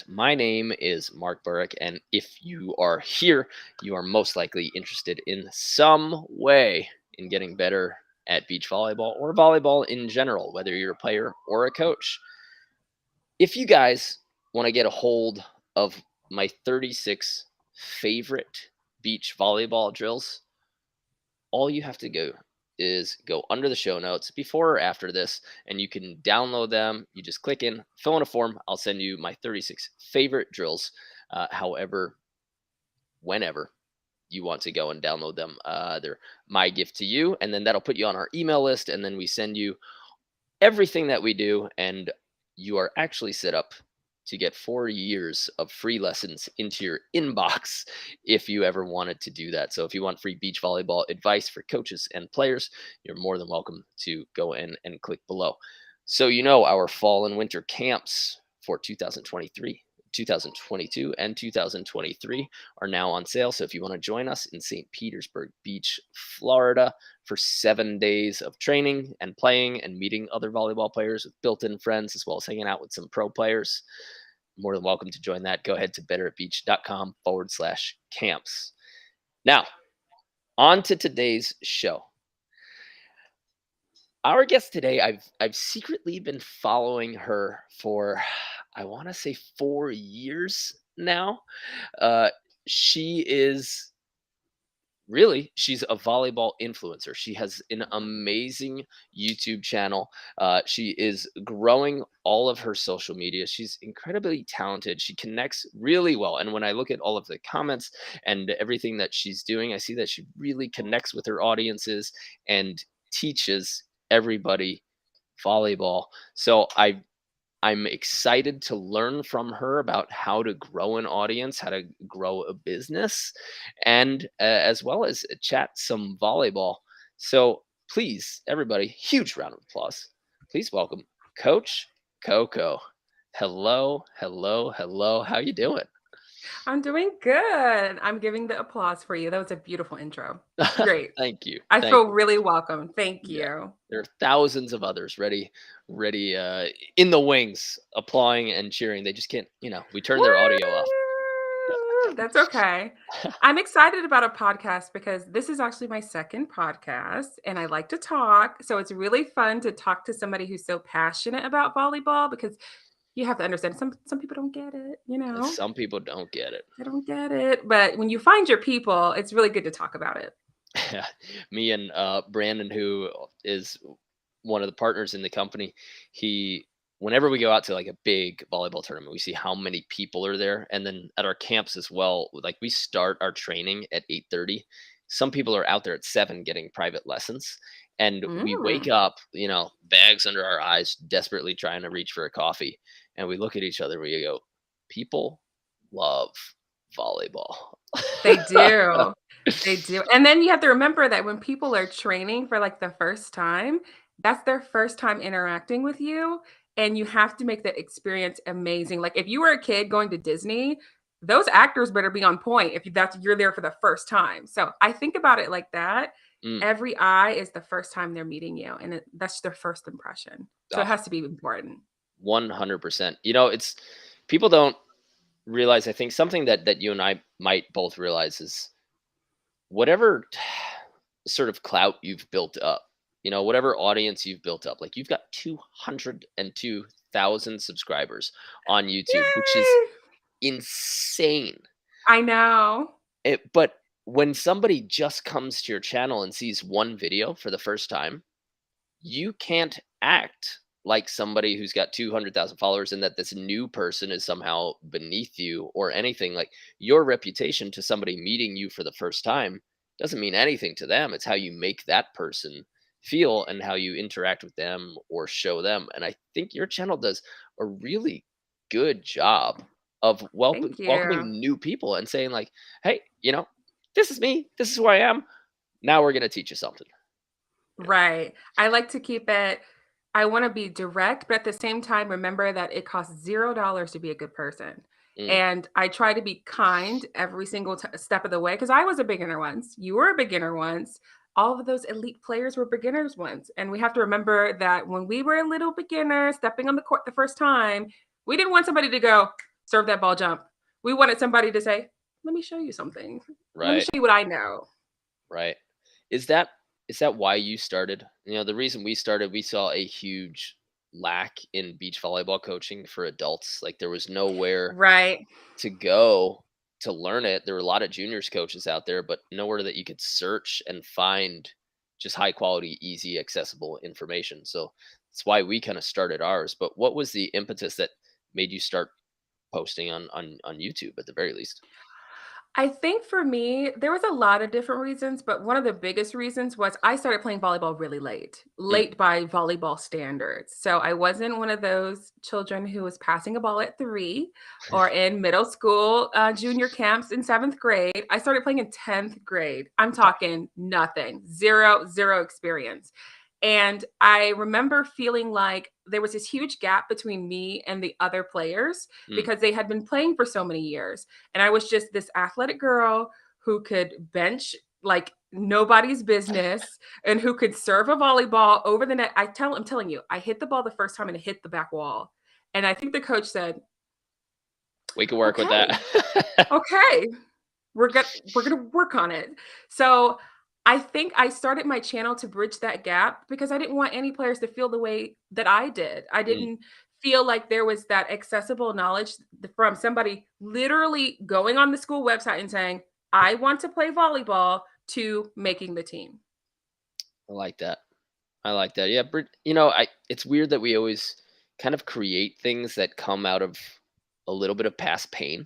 My name is Mark Burrick, and if you are here, you are most likely interested in some way in getting better at beach volleyball or volleyball in general, whether you're a player or a coach. If you guys want to get a hold of my 36 favorite beach volleyball drills, all you have to go is go under the show notes before or after this, and you can download them. You just click in, fill in a form. I'll send you my 36 favorite drills, however, whenever you want to go and download them. They're my gift to you, and then that'll put you on our email list, and then we send you everything that we do, and you are actually set up to get 4 years of free lessons into your inbox if you ever wanted to do that. So if you want free beach volleyball advice for coaches and players, you're more than welcome to go in and click below. So our fall and winter camps for 2023, 2022, and 2023 are now on sale. So if you want to join us in St. Petersburg Beach, Florida, for 7 days of training and playing and meeting other volleyball players with built-in friends, as well as hanging out with some pro players, more than welcome to join that. Go ahead to betteratbeach.com/camps. Now, on to today's show. Our guest today, I've secretly been following her for, I want to say, 4 years now. Uh, she is she's a volleyball influencer. She has an amazing YouTube channel. She is growing all of her social media. She's incredibly talented. She connects really well. And when I look at all of the comments and everything that she's doing, I see that she really connects with her audiences and teaches everybody volleyball. So I'm excited to learn from her about how to grow an audience, how to grow a business, and as well as chat some volleyball. So please, everybody, huge round of applause. Please welcome Coach Koko. Hello, hello, hello. How you doing? I'm doing good. I'm giving the applause for you. That was a beautiful intro. Great. Thank you. I Thank feel you. really welcome. Thank Yeah. you. There are thousands of others ready in the wings, applauding and cheering. They just can't, we turn their audio off. Woo! That's okay. I'm excited about a podcast because this is actually my second podcast and I like to talk. So it's really fun to talk to somebody who's so passionate about volleyball because you have to understand some people don't get it, Some people don't get it. They don't get it. But when you find your people, it's really good to talk about it. Me and Brandon, who is one of the partners in the company, he whenever we go out to like a big volleyball tournament, we see how many people are there, and then at our camps as well. Like we start our training at 8:30. Some people are out there at 7 getting private lessons, and we wake Mm. up, bags under our eyes, desperately trying to reach for a coffee, and we look at each other. We go, "People love volleyball." They do. They do, and then you have to remember that when people are training for, like, the first time, that's their first time interacting with you, and you have to make that experience amazing. Like, if you were a kid going to Disney, those actors better be on point if that's you're there for the first time. So, I think about it like that. Mm, Every eye is the first time they're meeting you, and that's their first impression. So, it oh, has to be important. 100%. It's people don't realize, I think something that you and I might both realize is whatever sort of clout you've built up, whatever audience you've built up, like you've got 202,000 subscribers on YouTube, which is Yay! insane. I know. But when somebody just comes to your channel and sees one video for the first time, you can't act like somebody who's got 200,000 followers and that this new person is somehow beneath you or anything. Like your reputation to somebody meeting you for the first time doesn't mean anything to them. It's how you make that person feel and how you interact with them or show them. And I think your channel does a really good job of Thank you. welcoming new people and saying like, "Hey, this is me. This is who I am. Now we're going to teach you something." Right. I like to keep it I wanna be direct, but at the same time, remember that it costs $0 to be a good person. Mm, And I try to be kind every single step of the way because I was a beginner once. You were a beginner once. All of those elite players were beginners once. And we have to remember that when we were a little beginner stepping on the court the first time, we didn't want somebody to go, serve that ball, jump. We wanted somebody to say, "Let me show you something. Let me Right. show you what I know." Right. Is that is that why you started? You know, the reason we started, we saw a huge lack in beach volleyball coaching for adults. Like there was nowhere Right. to go to learn it. There were a lot of juniors coaches out there, but nowhere that you could search and find just high quality, easy, accessible information. So that's why we kind of started ours. But what was the impetus that made you start posting on YouTube at the very least? I think for me, there was a lot of different reasons, but one of the biggest reasons was I started playing volleyball really late, Mm, late by volleyball standards. So I wasn't one of those children who was passing a ball at 3 or in middle school, junior camps in 7th grade. I started playing in 10th grade. I'm okay. talking nothing, zero experience. And I remember feeling like there was this huge gap between me and the other players Mm, because they had been playing for so many years. And I was just this athletic girl who could bench like nobody's business and who could serve a volleyball over the net. I'm telling you, I hit the ball the first time and it hit the back wall. And I think the coach said, we can work with "Okay, that. okay, we're gonna work on it." So I think I started my channel to bridge that gap because I didn't want any players to feel the way that I did. I Mm, didn't feel like there was that accessible knowledge from somebody literally going on the school website and saying, "I want to play volleyball," to making the team. I like that. I like that. Yeah, you know, I it's weird that we always kind of create things that come out of a little bit of past pain.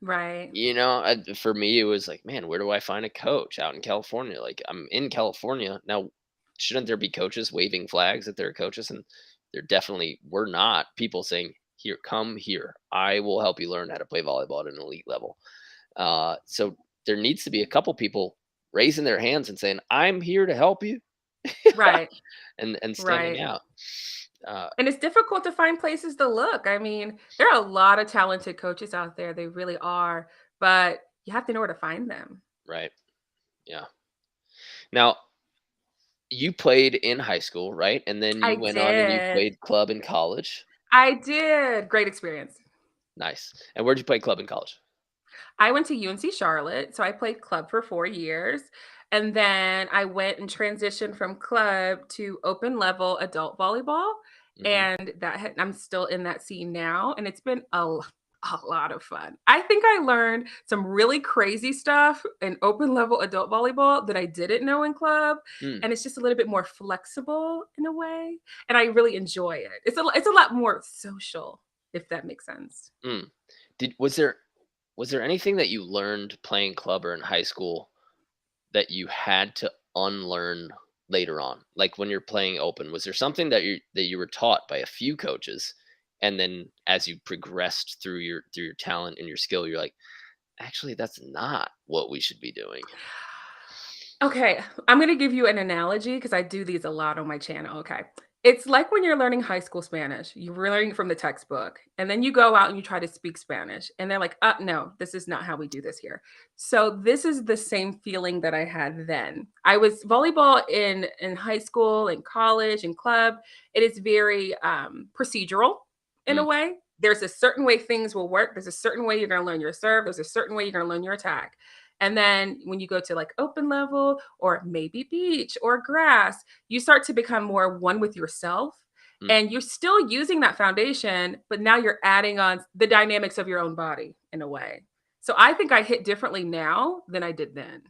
Right. You know, for me, it was like, man, where do I find a coach out in California? Like, I'm in California now. Shouldn't there be coaches waving flags that they're coaches? And there definitely were not people saying, "Here, come here. I will help you learn how to play volleyball at an elite level." So there needs to be a couple people raising their hands and saying, "I'm here to help you," Right. and standing Right. out. Uh, And it's difficult to find places to look. I mean, there are a lot of talented coaches out there. They really are, but you have to know where to find them. right. Yeah. Now, you played in high school, right? And then I you went on and you did. played club in college. I did. Great experience. Nice. And where'd you play club in college? I went to UNC Charlotte, so I played club for 4 years, and then I went and transitioned from club to open level adult volleyball, Hmm. and I'm still in that scene now, and it's been a lot of fun. I think I learned some really crazy stuff in open level adult volleyball that I didn't know in club, Mm, and it's just a little bit more flexible in a way, and I really enjoy it. It's a lot more social, if that makes sense. mm. Did was there anything that you learned playing club or in high school that you had to unlearn later on? Like when you're playing open, was there something that you were taught by a few coaches, and then as you progressed through your talent and your skill, you're like, actually, that's not what we should be doing. Okay, I'm gonna give you an analogy because I do these a lot on my channel, okay? It's like when you're learning high school Spanish, you're learning from the textbook, and then you go out and you try to speak Spanish, and they're like, no, this is not how we do this here." So this is the same feeling that I had then. I was volleyball in high school, in college, in club. It is very procedural in a Mm, way. There's a certain way things will work. There's a certain way you're gonna learn your serve. There's a certain way you're gonna learn your attack. And then when you go to like open level or maybe beach or grass, you start to become more one with yourself. mm. And you're still using that foundation, but now you're adding on the dynamics of your own body in a way. So I think I hit differently now than I did then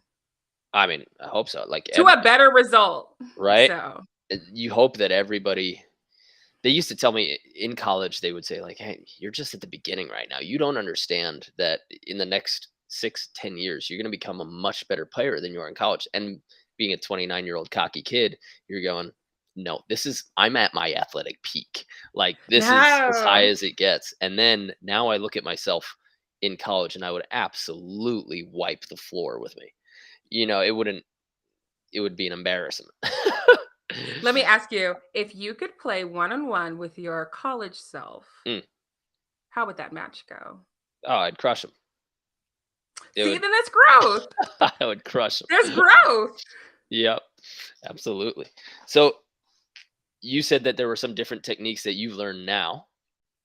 I mean, I hope so. Like to a better result. right? So, You hope that everybody. They used to tell me in college, they would say like, "Hey, you're just at the beginning right now. You don't understand that in the next 6, 10 years, you're going to become a much better player than you are in college." And being a 29-year-old cocky kid, you're going, "No, I'm at my athletic peak. Like this is as high no. as it gets." And then now I look at myself in college, and I would absolutely wipe the floor with me. You know, it would be an embarrassment. Let me ask you, if you could play one on one with your college self, Mm. how would that match go? Oh, I'd crush him. It See, would then that's growth. I would crush There's him. growth. Yep, absolutely. So, you said that there were some different techniques that you've learned now.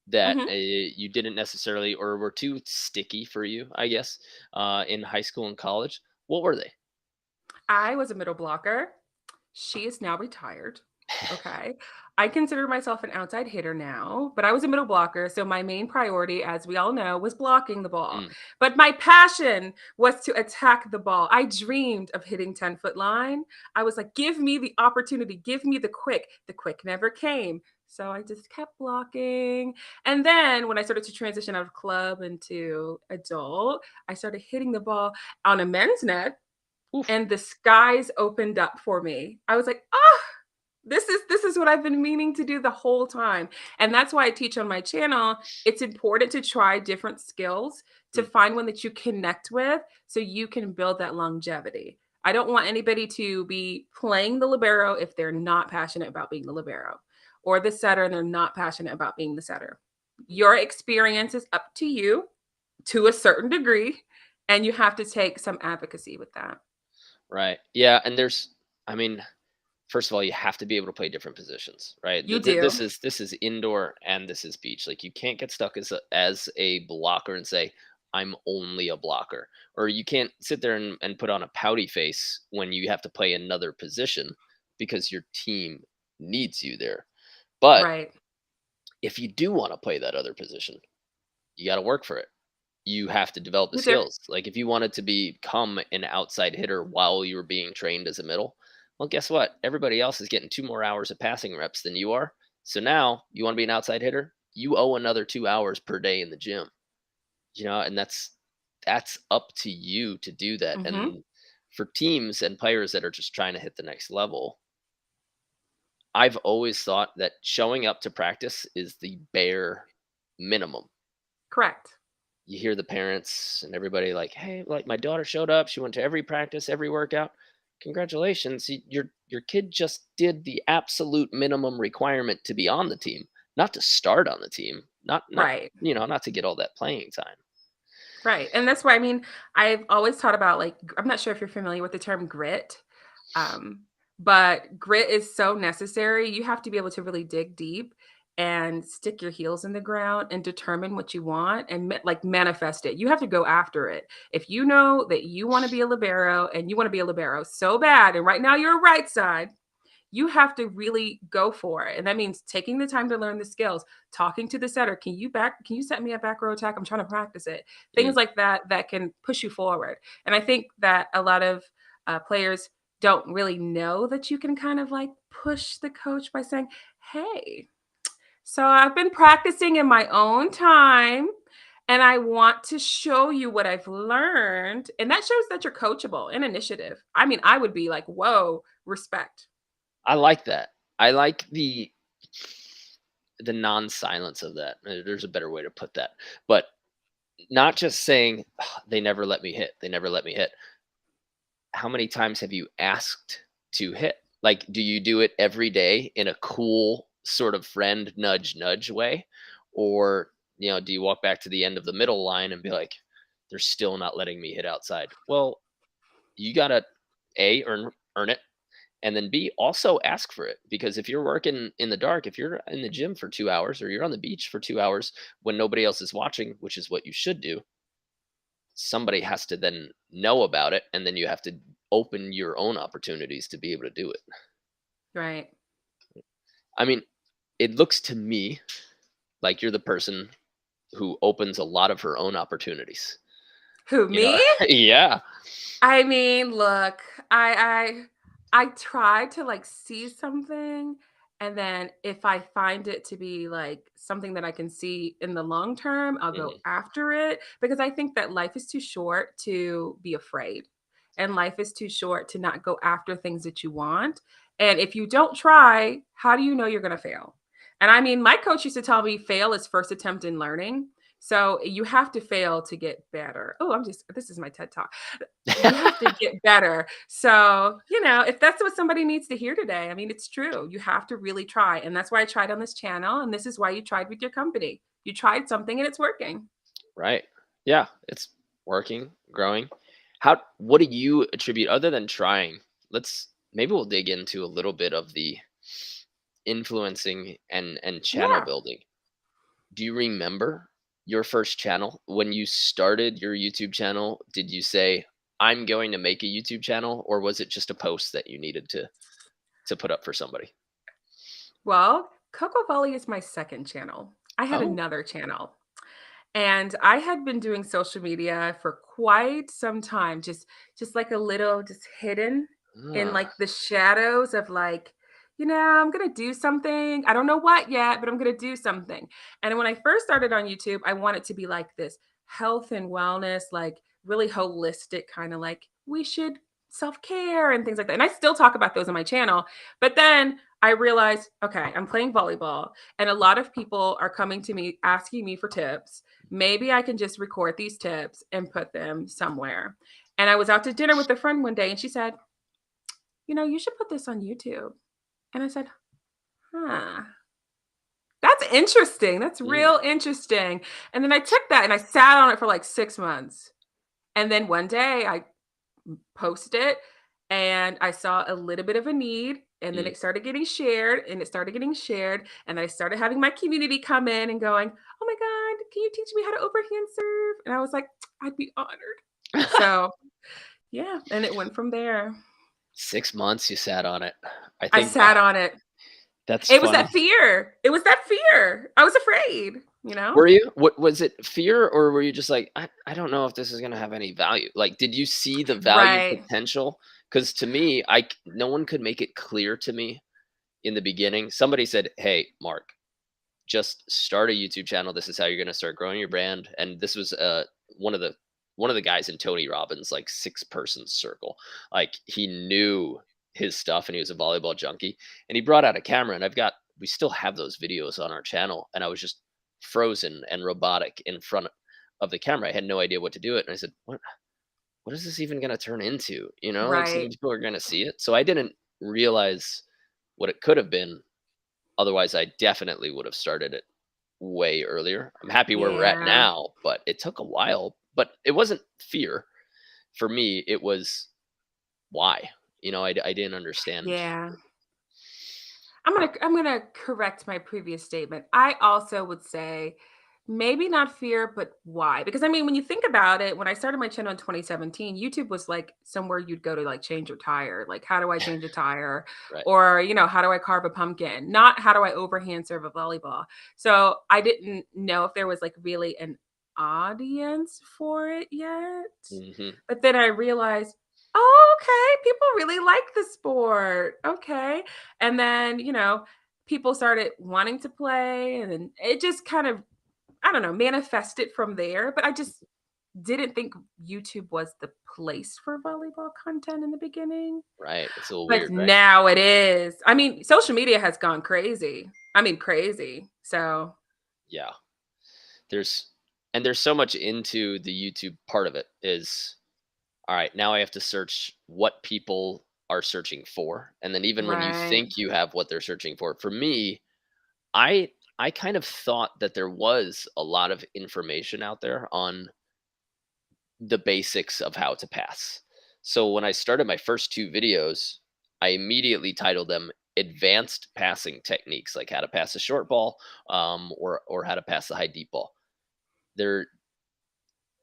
that Mhm. you didn't necessarily or were too sticky for you, I guess, in high school and college? What were they? I was a middle blocker. She is now retired. Okay. I consider myself an outside hitter now, but I was a middle blocker. So my main priority, as we all know, was blocking the ball. Mm, But my passion was to attack the ball. I dreamed of hitting 10-foot line. I was like, give me the opportunity, give me the quick. The quick never came. So I just kept blocking. And then when I started to transition out of club into adult, I started hitting the ball on a men's net oof, and the skies opened up for me. I was like, "Oh, this is what I've been meaning to do the whole time." And that's why I teach on my channel. It's important to try different skills to mm, find one that you connect with so you can build that longevity. I don't want anybody to be playing the libero if they're not passionate about being the libero, or the setter and they're not passionate about being the setter. Your experience is up to you to a certain degree, and you have to take some advocacy with that. right. Yeah, and I mean, first of all, you have to be able to play different positions, right? You do. This is indoor and this is beach. Like you can't get stuck as a blocker and say I'm only a blocker, or you can't sit there and put on a pouty face when you have to play another position because your team needs you there. But Right. if you do want to play that other position, you got to work for it. You have to develop the You do. skills. Like if you wanted to become an outside hitter while you were being trained as a middle, well, guess what? Everybody else is getting 2 more hours of passing reps than you are. So now you want to be an outside hitter, you owe another 2 hours per day in the gym. And that's up to you to do that. Mhm. And for teams and players that are just trying to hit the next level, I've always thought that showing up to practice is the bare minimum. Correct. You hear the parents and everybody like, "Hey, like my daughter showed up. She went to every practice, every workout. Congratulations! Your kid just did the absolute minimum requirement to be on the team, not to start on the team, not Right. not to get all that playing time." Right. And that's why I mean, I've always taught about like I'm not sure if you're familiar with the term grit. Um, but grit is so necessary. You have to be able to really dig deep and stick your heels in the ground and determine what you want and like manifest it. You have to go after it. If you know that you want to be a libero and you want to be a libero so bad, and right now you're a right side, you have to really go for it. And that means taking the time to learn the skills, talking to the setter. Can you set me a back row attack? I'm trying to practice it. Mm, Things like that that can push you forward. And I think that a lot of players don't really know that you can kind of like push the coach by saying, "Hey, so I've been practicing in my own time and I want to show you what I've learned." And that shows that you're coachable and initiative. I mean, I would be like, "Whoa, respect." I like that. I like the non-silence of that. There's a better way to put that, but not just saying they never let me hit. They never let me hit. How many times have you asked to hit? Like, do you do it every day in a cool sort of friend nudge nudge way? Or, do you walk back to the end of the middle line and be like, they're still not letting me hit outside? Well, you gotta A, earn it, and then B, also ask for it. Because if you're working in the dark, if you're in the gym for 2 hours or you're on the beach for 2 hours when nobody else is watching, which is what you should do, somebody has to then know about it, and then you have to open your own opportunities to be able to do it. Right. I mean, it looks to me like you're the person who opens a lot of her own opportunities. Who, You know, me? yeah. I mean, look, I try to like see something and then if I find it to be like something that I can see in the long term, I'll go Mhm. after it because I think that life is too short to be afraid. And life is too short to not go after things that you want. And if you don't try, how do you know you're going to fail? And I mean, my coach used to tell me fail is first attempt in learning. So you have to fail to get better. Oh, this is my TED talk. You have to get better. So, if that's what somebody needs to hear today, I mean, it's true. You have to really try. And that's why I tried on this channel. And this is why you tried with your company. You tried something and it's working. Right. Yeah, it's working, growing. What do you attribute other than trying? Maybe we'll dig into a little bit of the influencing and channel Yeah. building. Do you remember your first channel? When you started your YouTube channel, did you say, "I'm going to make a YouTube channel," or was it just a post that you needed to put up for somebody? Well, Coco Volley is my second channel. I had Oh. another channel. And I had been doing social media for quite some time, just like a little just hidden in Ah, like the shadows of like, I'm gonna do something. I don't know what yet, but I'm gonna do something. And when I first started on YouTube, I wanted to be like this health and wellness, like really holistic, kind of like we should self-care and things like that. And I still talk about those on my channel. But then I realized, okay, I'm playing volleyball, and a lot of people are coming to me asking me for tips. Maybe I can just record these tips and put them somewhere. And I was out to dinner with a friend one day and she said, you should put this on YouTube. And I said, huh, that's interesting. That's mm. real interesting. And then I took that and I sat on it for like 6 months. And then one day I posted it and I saw a little bit of a need. And then Mm. it started getting shared and it started getting shared. And I started having my community come in and going, oh my God, can you teach me how to overhand serve? And I was like, I'd be honored. So yeah, and it went from there. 6 months you sat on it. I I think sat on it. that's It was funny. that fear. It was that fear. I was afraid. Were you? What was it, fear, or were you just like, "I don't know if this is gonna have any value?" Like, did you see the value Right. potential? Because to me, no one could make it clear to me in the beginning. Somebody said, "Hey, Mark, just start a YouTube channel. This is how you're gonna start growing your brand." And this was, one of the one of the guys in Tony Robbins, like, six-person circle. Like, he knew his stuff, and he was a volleyball junkie, and he brought out a camera, and we still have those videos on our channel, and I was just frozen and robotic in front of the camera. I had no idea what to do it, and I said, "What is this even gonna turn into?" Like, so Right. many people are gonna see it? So I didn't realize what it could have been. Otherwise, I definitely would have started it way earlier. I'm happy where we're at Yeah. now, but it took a while. But it wasn't fear. For me, it was why. I didn't understand. Yeah. I'm gonna correct my previous statement. I also would say maybe not fear, but why? Because I mean, when you think about it, when I started my channel in 2017, YouTube was like somewhere you'd go to like change your tire. Like, how do I change a tire? Right. Or, how do I carve a pumpkin? Not how do I overhand serve a volleyball. So I didn't know if there was like really an audience for it yet. Hmm. But then I realized, oh, okay, people really like the sport. Okay. And then, people started wanting to play and then it just kind of, I don't know, manifested from there. But I just didn't think YouTube was the place for volleyball content in the beginning. Right. It's a little But weird, right? now it is. I mean, social media has gone crazy. I mean, crazy. So, Yeah. There's there's so much into the YouTube part of it is, all right, now I have to search what people are searching for. And then even when you right. think you have what they're searching for me, I I kind of thought that there was a lot of information out there on the basics of how to pass. So when I started my first two videos, I immediately titled them "Advanced Passing Techniques," like how to pass a short ball, or how to pass the high deep ball. There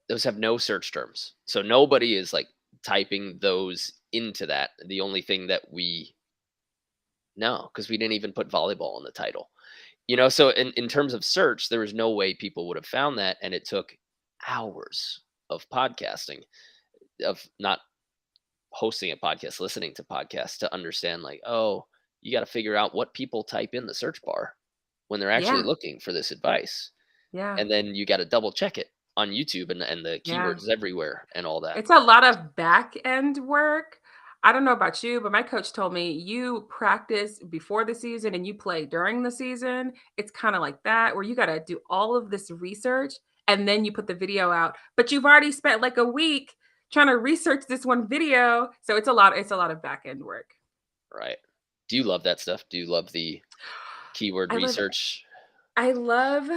Those have no search terms. So nobody is like typing those into that. The only thing that we know, because we didn't even put volleyball in the title. So in terms of search, there was no way people would have found that. And it took hours of podcasting, of not hosting a podcast, listening to podcasts, to understand, like, oh, you got to figure out what people type in the search bar when they're actually Yeah. looking for this advice. Yeah. And then you got to double check it on YouTube, and the Yeah. keywords everywhere and all that. It's a lot of back end work. I don't know about you, but my coach told me you practice before the season and you play during the season. It's kind of like that, where you got to do all of this research and then you put the video out. But you've already spent like a week trying to research this one video. So it's a lot of back end work. Right. Do you love that stuff? Do you love the keyword I love research? I love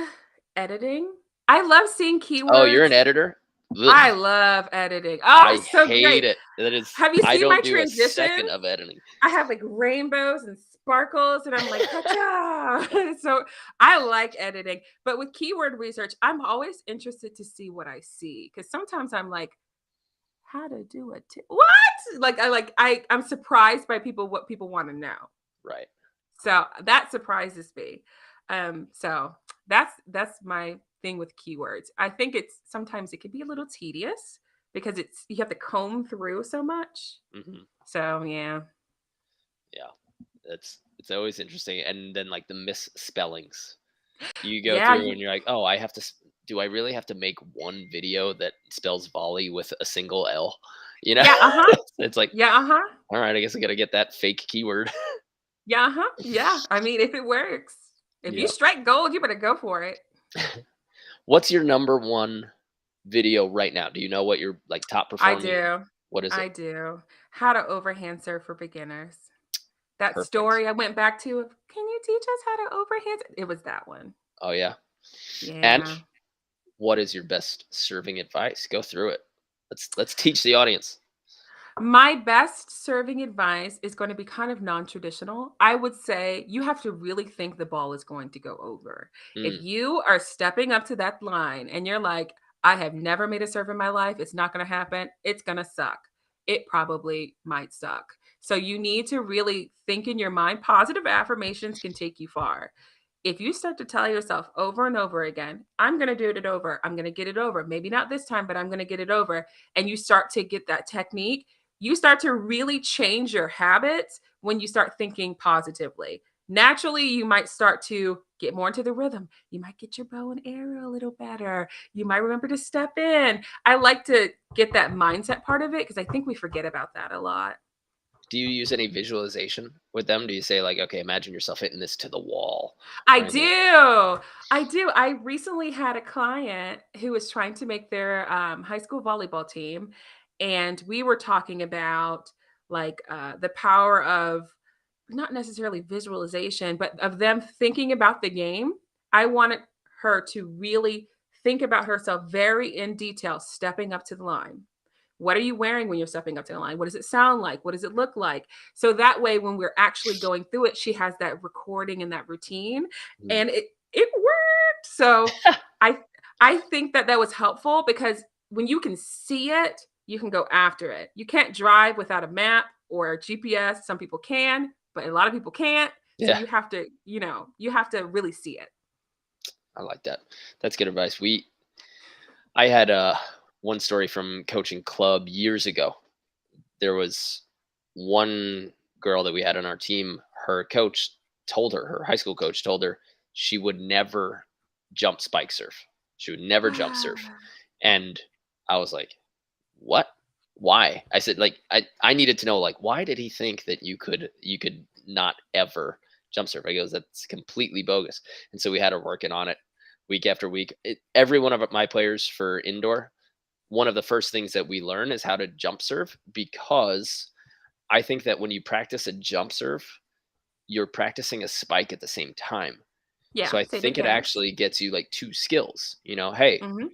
editing. I love seeing Oh, you're keywords. an editor? Ugh, I love editing. Oh, I it's so hate great. it. That is, Have you I seen my don't do a transitions? second of editing. I have like rainbows and sparkles, and I'm like, "Hacha!" So I like editing, but with keyword research, I'm always interested to see what I see because sometimes I'm like, "How to do what?" I'm surprised by people what people want to know. Right. So that surprises me. So that's my thing with keywords. I think it's sometimes it can be a little tedious because it's you have to comb through so much. Hmm. So yeah. Yeah. It's always interesting. And then like the misspellings. You go Yeah, through you and you're like, oh, do I really have to make one video that spells volley with a single L? You know, yeah, uh-huh. it's like, Yeah, uh-huh. all right, I guess I got to get that fake keyword. Yeah, uh-huh. Yeah. I mean, if it works. If you Yep. strike gold, you better go for it. What's your number one video right now? Do you know what your like top I performing? do. What is it? I do. How to overhand serve for beginners. That Perfect. story I went back to of, "Can you teach us how to overhand?" It was that one. Oh yeah. And Yeah. what is your best serving advice? Go through it. Let's teach the audience. My best serving advice is going to be kind of non-traditional. I would say you have to really think the ball is going to go over. If Mm, you are stepping up to that line and you're like, I have never made a serve in my life, it's not going to happen, it's going to suck. It probably might suck. So you need to really think in your mind. Positive affirmations can take you far. If you start to tell yourself over and over again, I'm going to do it over, I'm going to get it over, maybe not this time, but I'm going to get it over, and you start to get that technique, you start to really change your habits when you start thinking positively. Naturally, you might start to get more into the rhythm. You might get your bow and arrow a little better. You might remember to step in. I like to get that mindset part of it because I think we forget about that a lot. do you use any visualization with them? Do you say like, okay, imagine yourself hitting this to the wall I or anything like that? do. I do. I recently had a client who was trying to make their high school volleyball team, and we were talking about the power of not necessarily visualization, but of them thinking about the game. I wanted her to really think about herself very in detail, stepping up to the line. What are you wearing when you're stepping up to the line? What does it sound like? What does it look like? So that way, when we're actually going through it, she has that recording and that routine, Mm. and it worked. So I I think that that was helpful because when you can see it, you can go after it. You can't drive without a map or a GPS. Some people can, but a lot of people can't. So Yeah, you have to, you have to really see it. I like that. That's good advice. I had one story from coaching club years ago. There was one girl that we had on our team. Her coach told her, her high school coach told her she would never jump spike surf. She would never jump surf. And I was like, what? Why? I said, like, I needed to know, like, why did he think that you could not ever jump surf? I goes, that's completely bogus. And so we had her working on it week after week. Every one of my players for indoor, one of the first things that we learn is how to jump serve, because I think that when you practice a jump serve, you're practicing a spike at the same time. So Yeah, I same think it advance. actually gets you like two skills. Hey, Mhm.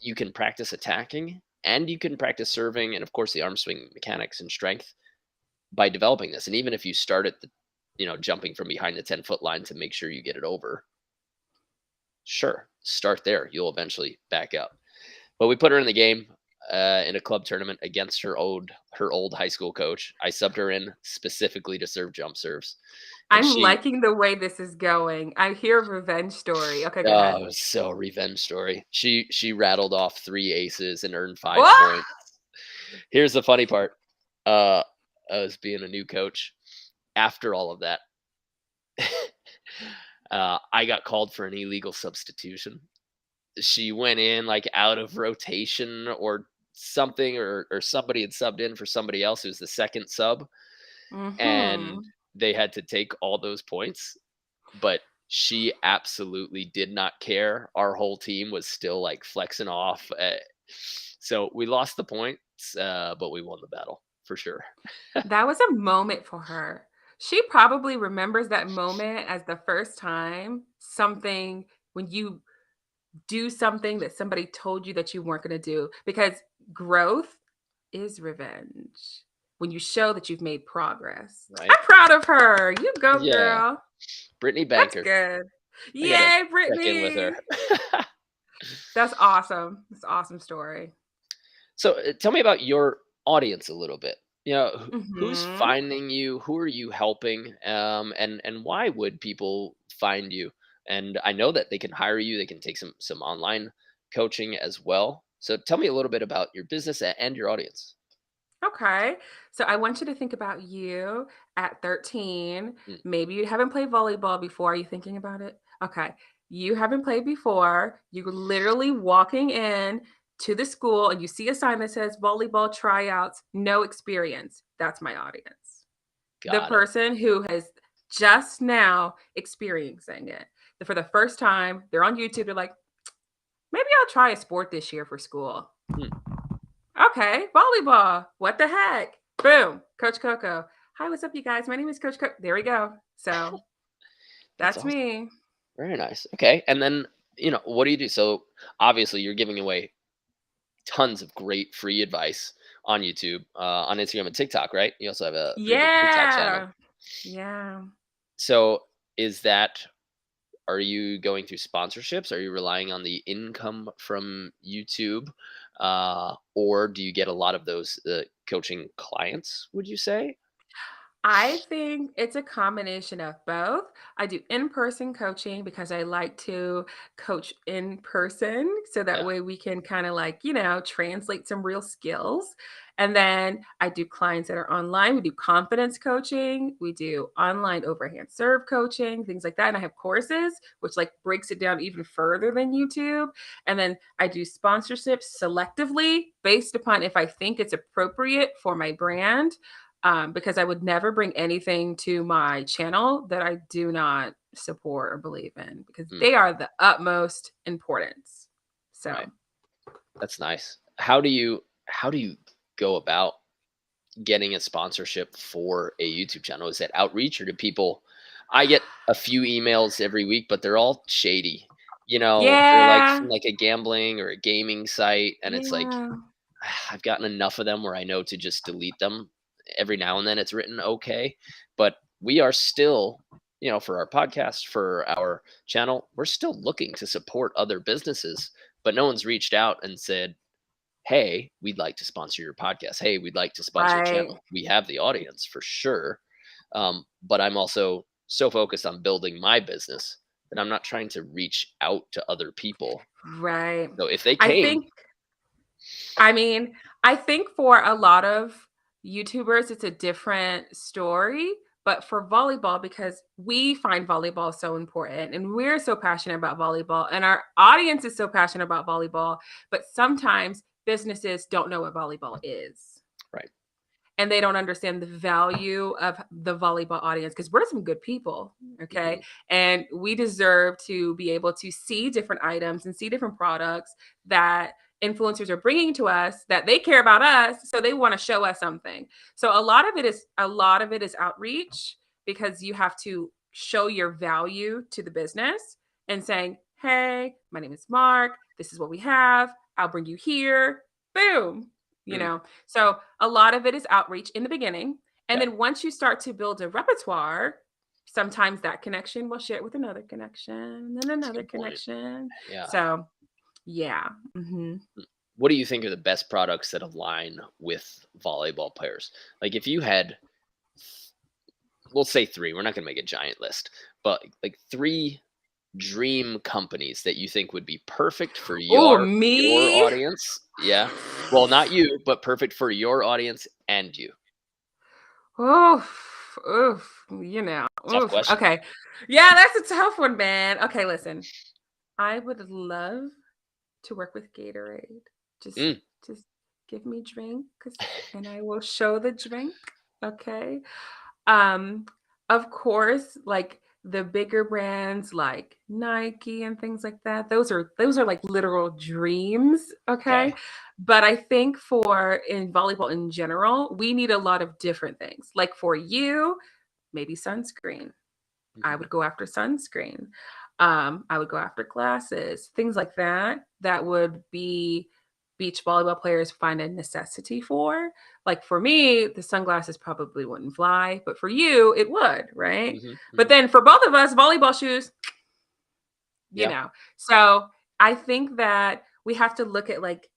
you can practice attacking and you can practice serving, and of course the arm swing mechanics and strength by developing this. And even if you start at the, jumping from behind the 10-foot line to make sure you get it over, sure, start there. You'll eventually back up. But we put her in the game in a club tournament against her old high school coach. I subbed her in specifically to serve jump serves, and I'm she liking the way this is going. I hear a revenge story. Okay, go oh, ahead. it was so revenge story. She rattled off 3 aces and earned 5 points. Ah! Here's the funny part. Uh, as being a new coach, after all of that, I got called for an illegal substitution. She went in like out of rotation or something, or somebody had subbed in for somebody else who's the second sub, and Mhm. they had to take all those points. But she absolutely did not care. Our whole team was still like flexing off. So we lost the points, but we won the battle for sure. That was a moment for her. She probably remembers that moment as the first time something when you do something that somebody told you that you weren't going to do, because growth is revenge. When you show that you've made progress. Right? I'm proud of her. You go, Yeah. girl. Brittany That's Banker. good. I gotta Yay, check in with her. Brittany. That's awesome. That's an awesome story. So tell me about your audience a little bit. Who's Mhm. finding you? Who are you helping? And why would people find you? And I know that they can hire you. They can take some online coaching as well. So tell me a little bit about your business and your audience. Okay. So I want you to think about you at 13. Mm, Maybe you haven't played volleyball before. Are you thinking about it? Okay. You haven't played before. You're literally walking in to the school and you see a sign that says volleyball tryouts, no experience. That's my audience. The got it. person who has just now experiencing it. For the first time, they're on YouTube. They're like, maybe I'll try a sport this year for school. Hmm, Okay, volleyball. What the heck? Boom. Coach Koko. Hi, what's up, you guys? My name is Coach Koko. There we go. So that's that's awesome. me. Very nice. Okay. And then, what do you do? So obviously you're giving away tons of great free advice on YouTube, on Instagram and TikTok, right? You also have a pretty big TikTok channel. Yeah. Yeah. So is that are you going through sponsorships? Are you relying on the income from YouTube? Or do you get a lot of those coaching clients, would you say? I think it's a combination of both. I do in-person coaching because I like to coach in person. So that Yeah. way we can kind of like, translate some real skills. And then I do clients that are online. We do confidence coaching. We do online overhand serve coaching, things like that. And I have courses, which like breaks it down even further than YouTube. And then I do sponsorships selectively based upon if I think it's appropriate for my brand, because I would never bring anything to my channel that I do not support or believe in, because Mm, they are the utmost importance. So, right. That's nice. How do you go about getting a sponsorship for a YouTube channel? Is that outreach or do people I get a few emails every week, but they're all shady. They're like yeah, from like a gambling or a gaming site, and it's like yeah, I've gotten enough of them where I know to just delete them. Every now and then it's written okay, but we are still, for our podcast, for our channel, we're still looking to support other businesses, but no one's reached out and said, "Hey, we'd like to sponsor your podcast. Hey, we'd like to sponsor your right, channel." We have the audience for sure, but I'm also so focused on building my business that I'm not trying to reach out to other people. right. So if they I came, think I mean, I think for a lot of YouTubers, it's a different story. But for volleyball, because we find volleyball so important and we're so passionate about volleyball, and our audience is so passionate about volleyball, but sometimes businesses don't know what volleyball is right? and they don't understand the value of the volleyball audience, because we're some good people, Hmm. okay? And we deserve to be able to see different items and see different products that influencers are bringing to us, that they care about us, so they want to show us something. So a lot of it is outreach, because you have to show your value to the business and saying, "Hey, my name is Mark. This is what we have. I'll bring you here." Boom. you Mm, know so a lot of it is outreach in the beginning. And yeah, then once you start to build a repertoire, sometimes that connection will share with another connection, and then that's a another good point. connection. Yeah. So, yeah. Mm. What do you think are the best products that align with volleyball players? Like if you had, we'll say three, we're not going to make a giant list, but like three dream companies that you think would be perfect for Oh, your me? audience. Yeah. Well, not you, but perfect for your audience and you. Oof, oof, Tough oof. question. Okay. Yeah, that's a tough one, man. Okay, listen. I would love to work with Gatorade. Just Mm, just give me drinks and I will show the drink. Okay. Um, of course, like the bigger brands like Nike and things like that, those are like literal dreams, okay. okay? But I think for in volleyball in general, we need a lot of different things. Like for you, maybe sunscreen. I Mhm. would go after sunscreen. I would go after classes, things like that, that would be beach volleyball players find a necessity for. Like for me, the sunglasses probably wouldn't fly, but for you, it would, right? Hmm. But Hmm. then for both of us, volleyball shoes, you Yeah. know. So I think that we have to look at like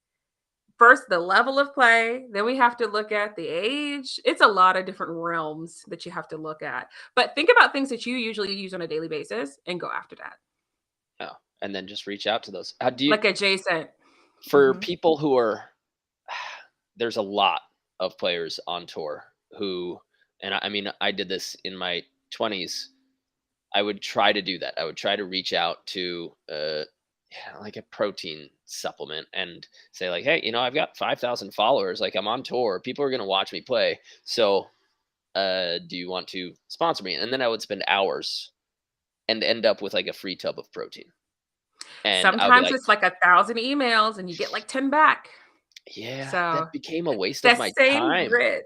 first the level of play, then we have to look at the age. It's a lot of different realms that you have to look at. But think about things that you usually use on a daily basis and go after that. Oh, and then just reach out to those. How do you Like adjacent. for Mhm. people who are there's a lot of players on tour who, and I mean, I did this in my 20s. I would try to do that. I would try to reach out to yeah, like a protein supplement and say like, "Hey, I've got 5,000 followers. Like I'm on tour. People are going to watch me play. So, do you want to sponsor me?" And then I would spend hours and end up with like a free tub of protein. And I would be Sometimes like, it's like 1,000 emails and you get like 10 back. "Yeah, So, that became a it's waste of that my same time." grit.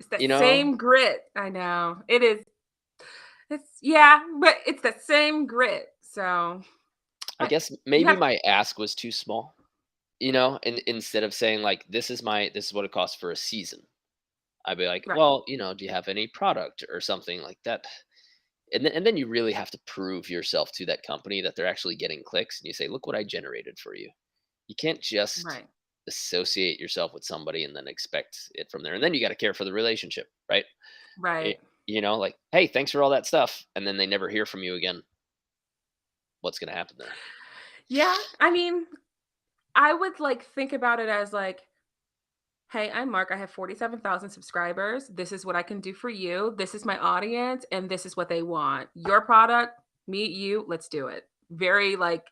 It's that You know? same grit. I know. It is. It's yeah, but it's that same grit. So, I but guess you maybe have my ask was too small, and instead of saying like this is what it costs for a season. I'd be like, right. "Well, do you have any product or something like that?" And then you really have to prove yourself to that company that they're actually getting clicks, and you say, "Look what I generated for you." You can't just Right. associate yourself with somebody and then expect it from there. And then you got to care for the relationship, right? Right. It, like, "Hey, thanks for all that stuff," and then they never hear from you again. What's going to happen there? Yeah, I mean, I would like think about it as like, hey, I'm Mark. I have 47,000 subscribers. This is what I can do for you. This is my audience, and this is what they want. Your product, meet you, let's do it. Very like,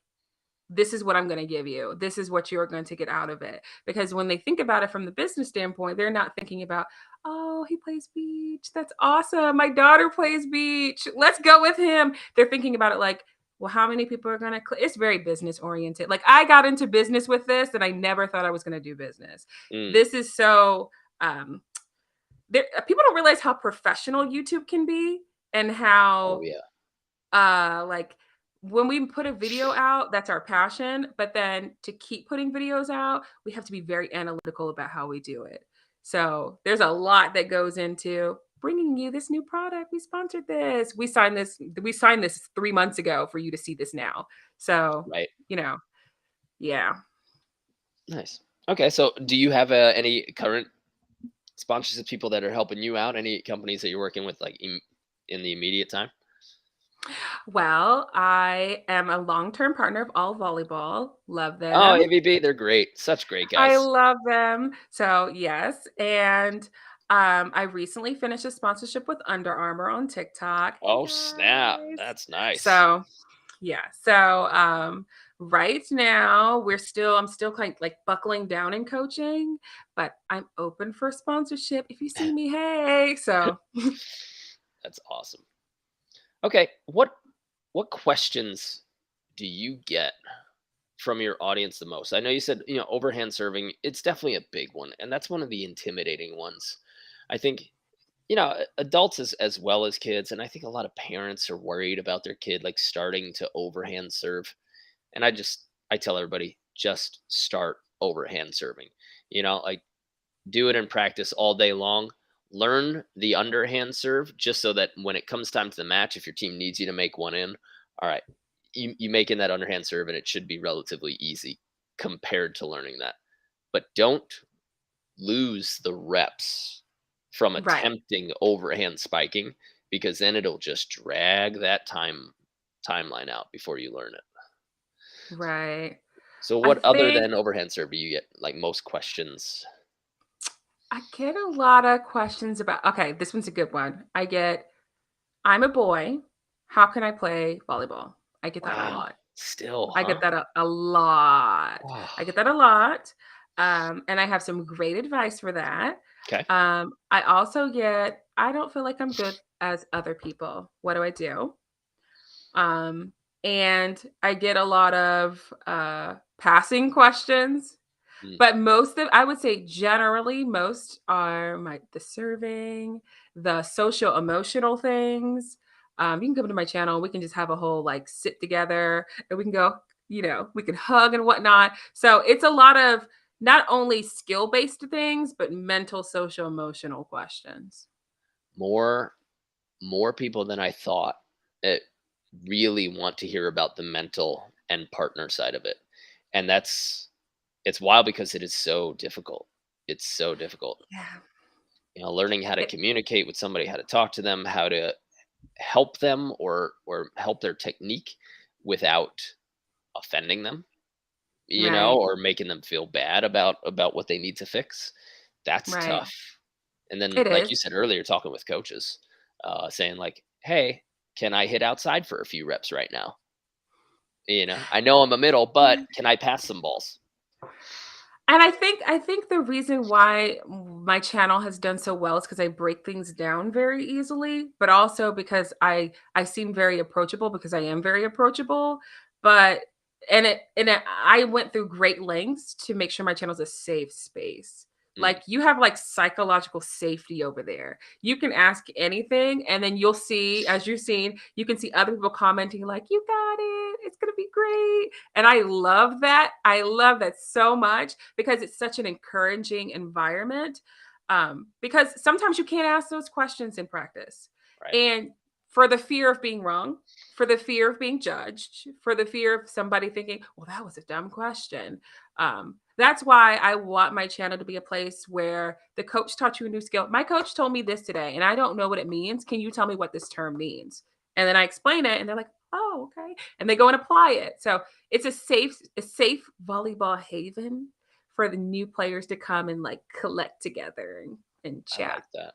this is what I'm going to give you. This is what you're going to get out of it. Because when they think about it from the business standpoint, they're not thinking about, oh, he plays beach. That's awesome. My daughter plays beach. Let's go with him. They're thinking about it like, well, how many people are going to It's very business oriented. Like I got into business with this and I never thought I was going to do business. Mm. This is so, people don't realize how professional YouTube can be and Oh how yeah. like when we put a video out, that's our passion, but then to keep putting videos out, we have to be very analytical about how we do it. So there's a lot that goes into bringing you this new product. We sponsored this. We signed this 3 months ago for you to see this now. So, Right. you know, yeah. Nice. Okay, so do you have any current sponsorships, people that are helping you out? Any companies that you're working with, like in the immediate time? Well, I am a long-term partner of All Volleyball. Love Oh, them. AVB, they're great. Such great I guys. love them. So, yes, and, I recently finished a sponsorship with Under Armour on TikTok. Hey, Oh snap, guys. that's nice. So, yeah. So, right now, I'm still kind like buckling down in coaching, but I'm open for sponsorship. If you see me, hey. So, That's awesome. Okay, what questions do you get from your audience the most? I know you said, overhand serving, it's definitely a big one, and that's one of the intimidating ones. I think, adults as well as kids, and I think a lot of parents are worried about their kid like starting to overhand serve. And I tell everybody, just start overhand serving. Like, do it in practice all day long. Learn the underhand serve just so that when it comes time to the match, if your team needs you to make one in, all right, you make in that underhand serve and it should be relatively easy compared to learning that. But don't lose the reps from right, attempting overhand spiking, because then it'll just drag that timeline out before you learn it. right. So I what other think than overhand serve do you get like most questions? I get a lot of questions about okay, this one's a good one. I'm a boy. How can I play volleyball? I get that a Wow. lot. Still, I get huh? that a lot. Oh, I get that a lot. And I have some great advice for that. okay. I also get, I don't feel like I'm good as other people. What do I do? Um, and I get a lot of passing questions, Mm, but I would say generally, most are the serving, the social emotional things. You can come to my channel. We can just have a whole like sit together and we can go, we can hug and whatnot. So it's a lot of not only skill based things, but mental, social, emotional questions. More more people than I thought that really want to hear about the mental and partner side of it. And it's wild because it is so difficult. It's so difficult. Yeah. Learning how to It, communicate with somebody, how to talk to them, how to help them or help their technique without offending them, right. or making them feel bad about what they need to fix. That's Right. tough. And then, It like is. you said earlier, talking with coaches, saying like, "Hey, can I hit outside for a few reps right now? I know I'm a middle, but can I pass some balls?" And I think the reason why my channel has done so well is because I break things down very easily, but also because I seem very approachable because I am very approachable. But I went through great lengths to make sure my channel is a safe space. Mm, Like you have like psychological safety over there. You can ask anything, and then you'll see, as you've seen, you can see other people commenting like, "You got it. It's gonna be great." And I love that. I love that so much because it's such an encouraging environment. Because sometimes you can't ask those questions in practice. right. And for the fear of being wrong, for the fear of being judged, for the fear of somebody thinking, well, that was a dumb question. That's why I want my channel to be a place where the coach taught you a new skill. My coach told me this today, and I don't know what it means. Can you tell me what this term means? And then I explain it, and they're like, oh, okay. And they go and apply it. So it's a safe volleyball haven for the new players to come and like collect together and I chat. like that.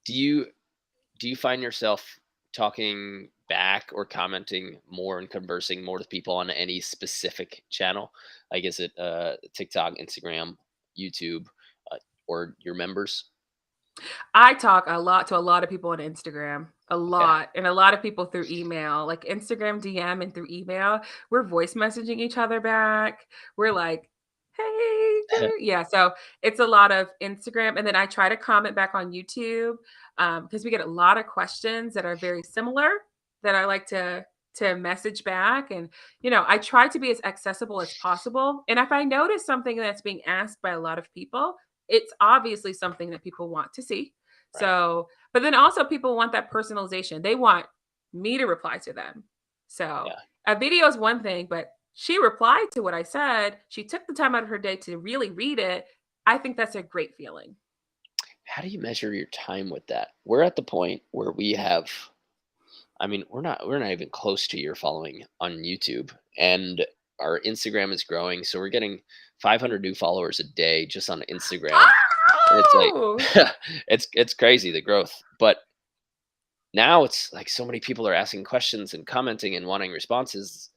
Do you find yourself talking back or commenting more and conversing more with people on any specific channel? Like, is it TikTok, Instagram, YouTube, uh, or your members? I talk a lot to a lot of people on Instagram, a Okay. lot, and a lot of people through email, like Instagram DM and through email. We're voice messaging each other back. We're like, hey, yeah. So it's a lot of Instagram. And then I try to comment back on YouTube because we get a lot of questions that are very similar that I like to message back. And, I try to be as accessible as possible. And if I notice something that's being asked by a lot of people, it's obviously something that people want to see. Right. So, but then also people want that personalization. They want me to reply to them. So, Yeah. a video is one thing, but she replied to what I said. She took the time out of her day to really read it. I think that's a great feeling. How do you measure your time with that? We're at the point where we have, I mean, we're not even close to your following on YouTube, and our Instagram is growing, so we're getting 500 new followers a day just on Instagram. And it's like Oh! it's crazy the growth. But now it's like so many people are asking questions and commenting and wanting responses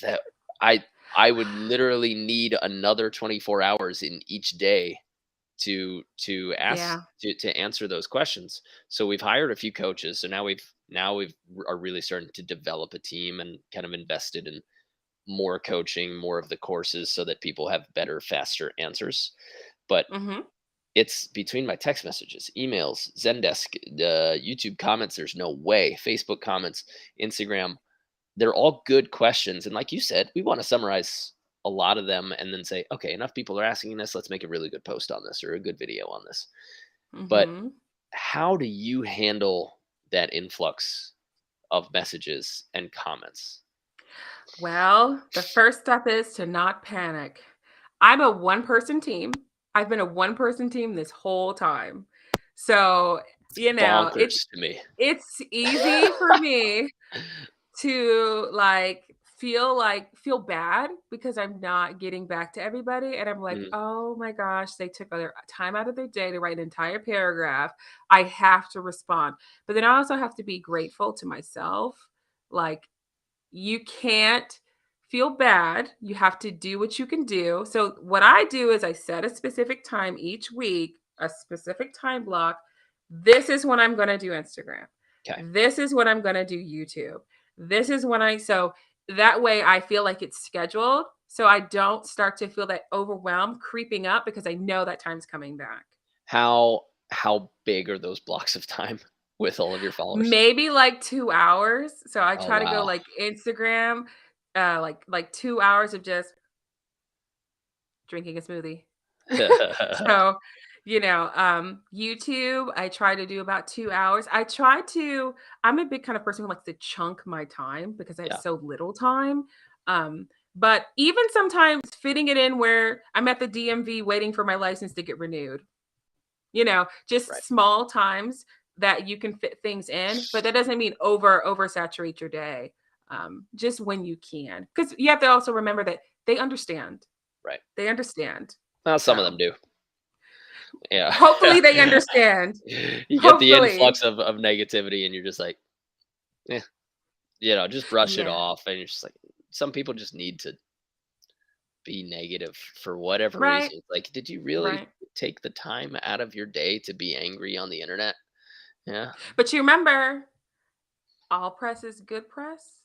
that I I would literally need another 24 hours in each day to Yeah. to answer those questions. So we've hired a few coaches. So now we've are really starting to develop a team and kind of invested in more coaching, more of the courses so that people have better, faster answers. But Mhm. it's between my text messages, emails, Zendesk, YouTube comments. There's no way. Facebook comments, Instagram. They're all good questions. And like you said, we want to summarize a lot of them and then say, okay, enough people are asking this. Let's make a really good post on this or a good video on this. But Mhm. how do you handle that influx of messages and comments? Well, the first step is to not panic. I'm a one-person team. I've been a one-person team this whole time. So, it's Bonkers to me. it's easy for me to feel bad because I'm not getting back to everybody and I'm like, Mm, "Oh my gosh, they took their time out of their day to write an entire paragraph. I have to respond." But then I also have to be grateful to myself. Like you can't feel bad. You have to do what you can do. So, what I do is I set a specific time each week, a specific time block. This is when I'm going to do Instagram. okay. This is when I'm going to do YouTube. This is when so that way I feel like it's scheduled. So I don't start to feel that overwhelm creeping up because I know that time's coming back. How big are those blocks of time? with all of your followers? Maybe like 2 hours. So I Oh, try to go wow. like Instagram, like 2 hours of just drinking a smoothie. So, YouTube, I try to do about 2 hours. I'm a big kind of person who likes to chunk my time because I have Yeah, so little time. Um, but even sometimes fitting it in where I'm at the DMV waiting for my license to get renewed, right. just small times that you can fit things in, but that doesn't mean oversaturate your day. Just when you can. Because you have to also remember that they understand. Right. They understand. Well, some of them So do. Yeah. hopefully they understand. You get the Hopefully. influx of negativity and you're just like, "Eh," just brush it Yeah. off, and you're just like some people just need to be negative for whatever Right. reason. It's like, did you really Right. take the time out of your day to be angry on the internet? Yeah, But you remember, all press is good press.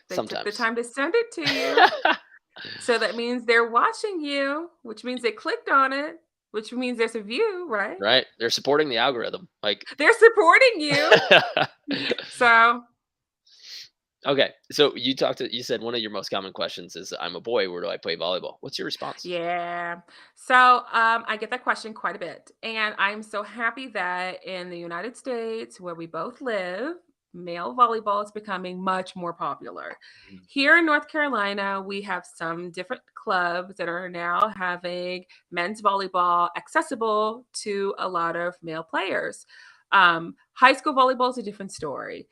They took the sometimes. time to send it to you. So that means they're watching you, which means they clicked on it, which means there's a view, right? Right? They're supporting the algorithm. Like, They're supporting you. So, okay. So you said one of your most common questions is, I'm a boy, where do I play volleyball? What's your response? yeah. So, I get that question quite a bit. And I'm so happy that in the United States, where we both live, male volleyball is becoming much more popular. Mhm. Here in North Carolina, we have some different clubs that are now having men's volleyball accessible to a lot of male players. High school volleyball is a different story.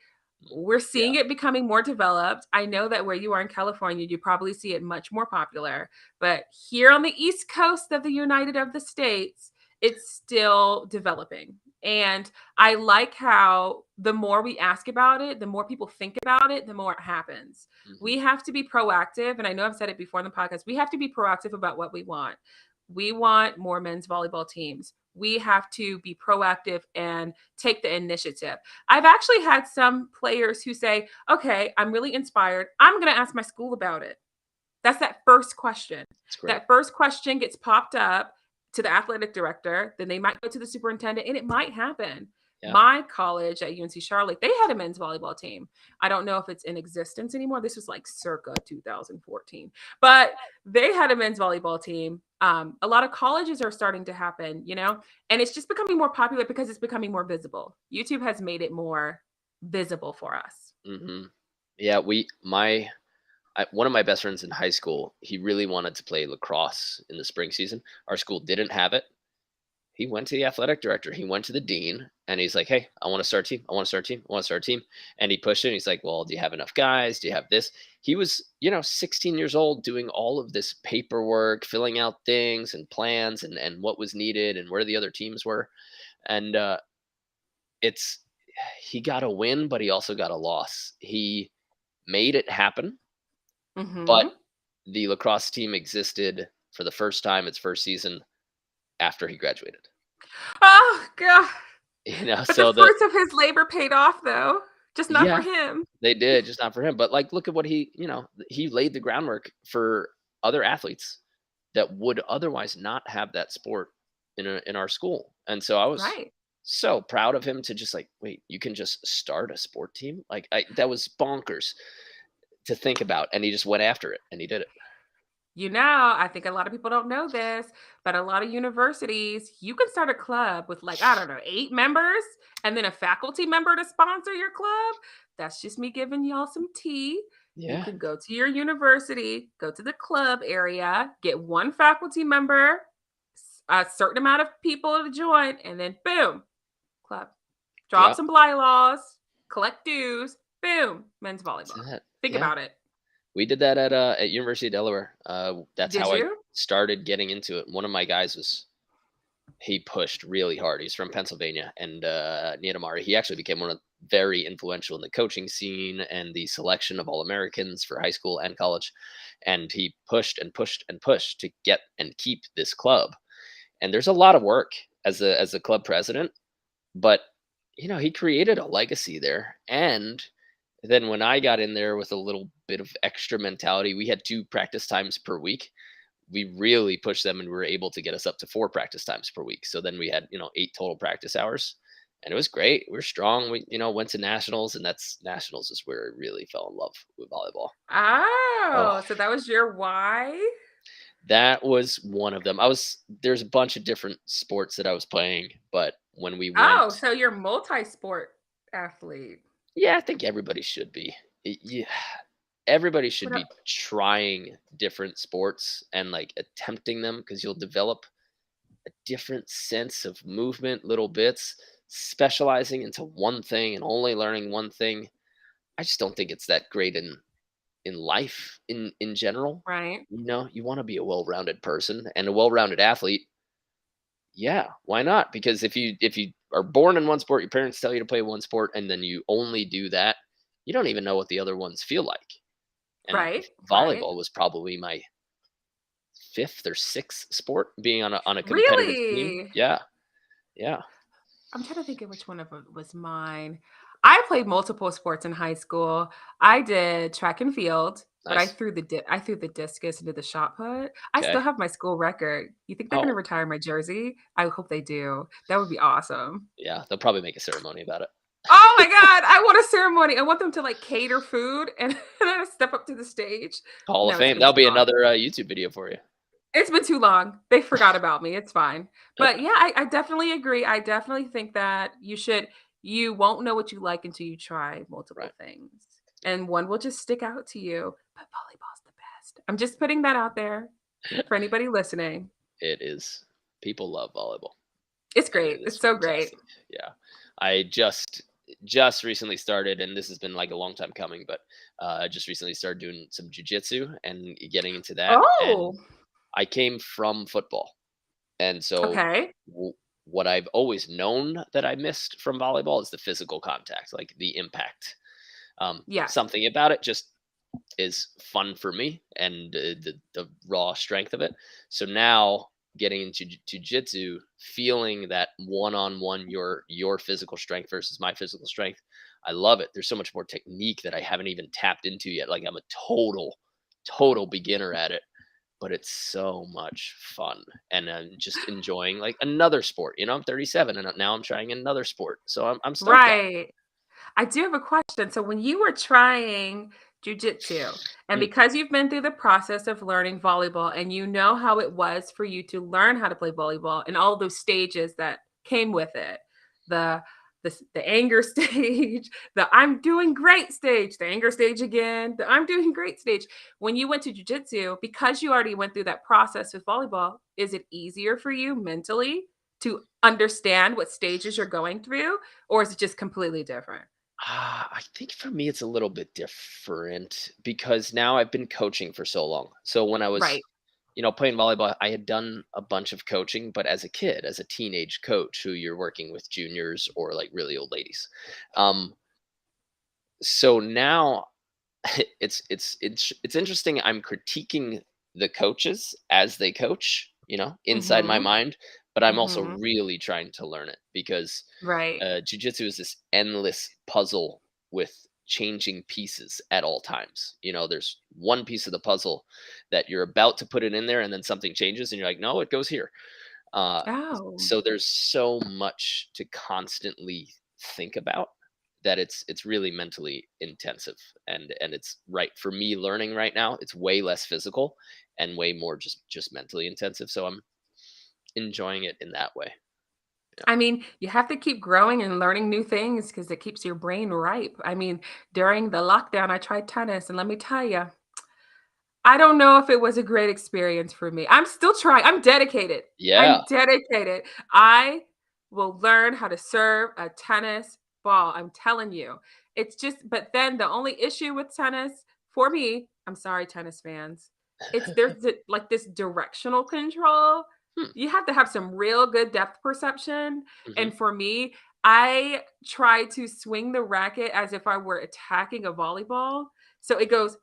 We're Yeah. seeing it becoming more developed. I know that where you are in California, you probably see it much more popular. But here on the East Coast of the United of the States, it's still developing. And I like how the more we ask about it, the more people think about it, the more it happens. Mhm. We have to be proactive. And I know I've said it before in the podcast, we have to be proactive about what we want. We want more men's volleyball teams. We have to be proactive and take the initiative. I've actually had some players who say, okay, I'm really inspired. I'm going to ask my school about it. That's that first question. It's great. That first question gets popped up to the athletic director, then they might go to the superintendent, and it might happen. Yeah. My college at UNC Charlotte, they had a men's volleyball team. I don't know if it's in existence anymore. This was like circa 2014, but they had a men's volleyball team. A lot of colleges are starting to happen, and it's just becoming more popular because it's becoming more visible. YouTube has made it more visible for us. Mhm. Yeah, one of my best friends in high school, he really wanted to play lacrosse in the spring season. Our school didn't have it. He went to the athletic director. He went to the dean, and he's like, "Hey, I want to start a team. I want to start a team. I want to start a team." And he pushed it. And he's like, "Well, do you have enough guys? Do you have this?" He was, 16 years old, doing all of this paperwork, filling out things and plans, and what was needed and where the other teams were. And it's he got a win, but he also got a loss. He made it happen, but Hmm. the lacrosse team existed for the first time its first season after he graduated. Oh, God. But the So fruits of his labor paid off, though, just not for yeah, him. they did, just not for him. But like, look at what he laid the groundwork for other athletes that would otherwise not have that sport in our school. And so I was Right. so proud of him to just like, wait, you can just start a sport team? Like, that was bonkers to think about. And he just went after it and he did it. I think a lot of people don't know this, but a lot of universities, you can start a club with like, I don't know, 8 members and then a faculty member to sponsor your club. That's just me giving y'all some tea. You Yeah. can go to your university, go to the club area, get one faculty member, a certain amount of people to join, and then boom, club. Draw up Yeah. some bylaws, collect dues, boom, men's volleyball. That's it. Think Yeah. about it. We did that at University of Delaware. That's Did how I you? started getting into it. One of my guys he pushed really hard. He's from Pennsylvania, and Niedamari. He actually became very influential in the coaching scene and the selection of All Americans for high school and college. And he pushed and pushed and pushed to get and keep this club. And there's a lot of work as a club president, but he created a legacy there. And then when I got in there with a little bit of extra mentality, we had 2 practice times per week. We really pushed them and we were able to get us up to 4 practice times per week. So then we had, 8 total practice hours. and it was great. We were strong. We, went to nationals, and that's nationals is where I really fell in love with volleyball. Oh, Oh, so that was your why? that was one of them. There's a bunch of different sports that I was playing, but when we Oh, went, so you're multi-sport athlete. yeah, I think everybody should be. Yeah, everybody should What be up? trying different sports and like attempting them because you'll develop a different sense of movement, little bits, specializing into one thing and only learning one thing. I just don't think it's that great in life in general. Right, You want to be a well-rounded person and a well-rounded athlete. Yeah, why not? Because if you are born in one sport, your parents tell you to play one sport, and then you only do that, you don't even know what the other ones feel like. And right, right. volleyball was probably my fifth or sixth sport being on a competitive team. Really? Yeah, yeah, I'm trying to think of which one of it was mine. I played multiple sports in high school. I did track and field, but nice. I threw the discus into the shot put. I Okay. still have my school record. You think they're gonna Oh, retire my jersey? I hope they do. That would be awesome. yeah, they'll probably make a ceremony about it. Oh my god, I want a ceremony. I want them to, like, cater food and and I step up to the stage. Hall of No, it's Fame. been That'll too be long. another YouTube video for you. It's been too long. They forgot about me. It's fine. But yeah, I definitely agree. I definitely think that you won't know what you like until you try multiple Right. things. And one will just stick out to you. But volleyball's the best. I'm just putting that out there for anybody listening. It is. People love volleyball, It's and great. it is It's so great. fantastic. Yeah, I just recently started, and this has been like a long time coming, but I just recently started doing some jujitsu and getting into that. And Oh, I came from football, and so okay. what I've always known that I missed from volleyball is the physical contact, like the impact. Yes. Something about it just is fun for me, and the raw strength of it. So now getting into jujitsu, feeling that one on one your physical strength versus my physical strength, I love it. There's so much more technique that I haven't even tapped into yet. Like I'm a total beginner at it, but it's so much fun, and I'm just enjoying like another sport. I'm 37, and now I'm trying another sport, so I'm stoked on Right. I do have a question. So when you were trying jujitsu, and it. Mm, because you've been through the process of learning volleyball and you know how it was for you to learn how to play volleyball and all those stages that came with it, the the anger stage, the I'm doing great stage, the anger stage again, the I'm doing great stage. When you went to jujitsu, because you already went through that process with volleyball, is it easier for you mentally to understand what stages you're going through, or is it just completely different? I think for me it's a little bit different because now I've been coaching for so long. So when I was, Right. playing volleyball, I had done a bunch of coaching, but as a kid, as a teenage coach who you're working with juniors or like really old ladies. Um, so now it's interesting. I'm critiquing the coaches as they coach, inside my Mhm. mind, but I'm also Mhm. really trying to learn it because Right. jujitsu is this endless puzzle with changing pieces at all times. There's one piece of the puzzle that you're about to put it in there, and then something changes, and you're like, no, it goes here. Uh, Oh. so there's so much to constantly think about that it's really mentally intensive, and it's right for me learning right now. It's way less physical and way more just mentally intensive. So I'm enjoying it in that way. Yeah. I mean, you have to keep growing and learning new things because it keeps your brain ripe. I mean, during the lockdown, I tried tennis, and let me tell you, I don't know if it was a great experience for me. I'm still trying. I'm dedicated. Yeah. I'm dedicated. I will learn how to serve a tennis ball. I'm telling you. It's just, but then the only issue with tennis for me, I'm sorry, tennis fans, like this directional control. Hmm. You have to have some real good depth perception. Hmm. And for me, I try to swing the racket as if I were attacking a volleyball. So it goes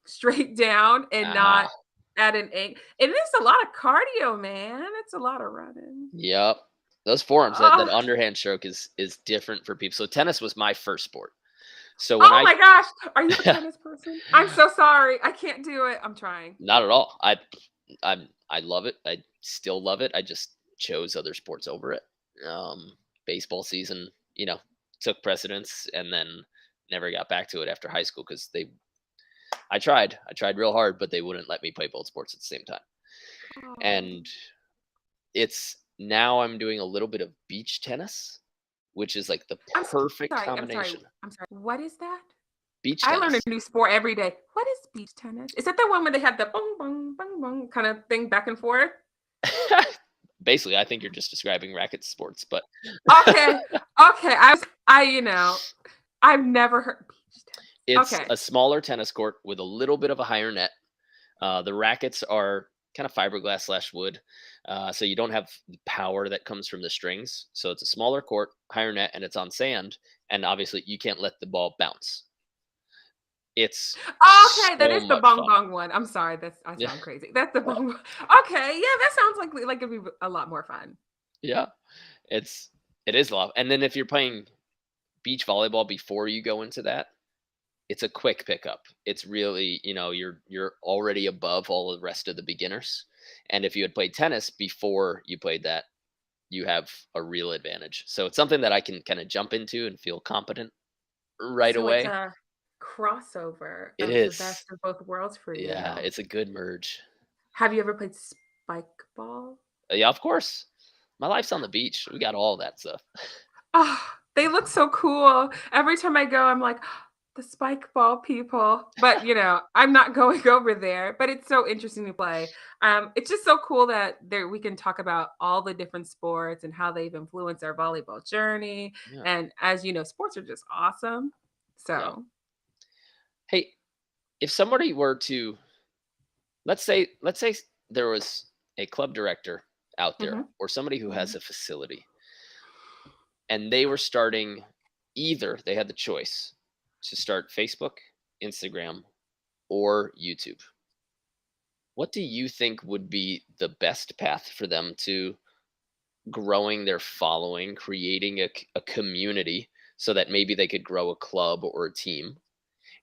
straight down and not Ah. at an angle. And it's a lot of cardio, man. It's a lot of running. Yep. Those forearms, that Oh, underhand stroke is different for people. So tennis was my first sport. So when oh I my gosh. Are you a tennis person? I'm so sorry. I can't do it. I'm trying. not at all. I love it. I still love it. I just chose other sports over it. Um baseball season, took precedence, and then never got back to it after high school because I tried real hard, but they wouldn't let me play both sports at the same time. Oh, And it's now I'm doing a little bit of beach tennis, which is like the I'm perfect sorry. I'm sorry. combination. I'm sorry. What is that? Beach I learn a tennis. new sport every day. What is beach tennis? Is that the one where they have the bong bong bong bong kind of thing back and forth? Basically, I think you're just describing racket sports, but Okay. Okay. I've never heard beach tennis. it's Okay. a smaller tennis court with a little bit of a higher net. The rackets are kind of fiberglass slash wood, so you don't have the power that comes from the strings. So it's a smaller court, higher net, and it's on sand. And obviously, you can't let the ball bounce. It's Okay, that so is the much bong fun. bong one. I'm sorry, I Yeah, sound crazy. That's the uh, bong bong. Okay, yeah, that sounds like it'd be a lot more fun. yeah. It is a lot. And then if you're playing beach volleyball before you go into that, it's a quick pickup. It's really, you're already above all the rest of the beginners. And if you had played tennis before you played that, you have a real advantage. So it's something that I can kind of jump into and feel competent right So it's away. a crossover It of the is. best of both worlds for Yeah, you. it's a good merge. Have you ever played spike ball? Yeah, of course. My life's on the beach. We got all that stuff. Oh, they look so cool. Every time I go, I'm like, the spike ball people. But I'm not going over there. But it's so interesting to play. It's just so cool that there we can talk about all the different sports and how they've influenced our volleyball journey. Yeah. And as you know, sports are just awesome. Yeah. So Hey, if somebody were to let's say there was a club director out there mhm, or somebody who has mhm. a facility and they were starting either they had the choice to start Facebook, Instagram, or YouTube. What do you think would be the best path for them to growing their following, creating a community so that maybe they could grow a club or a team?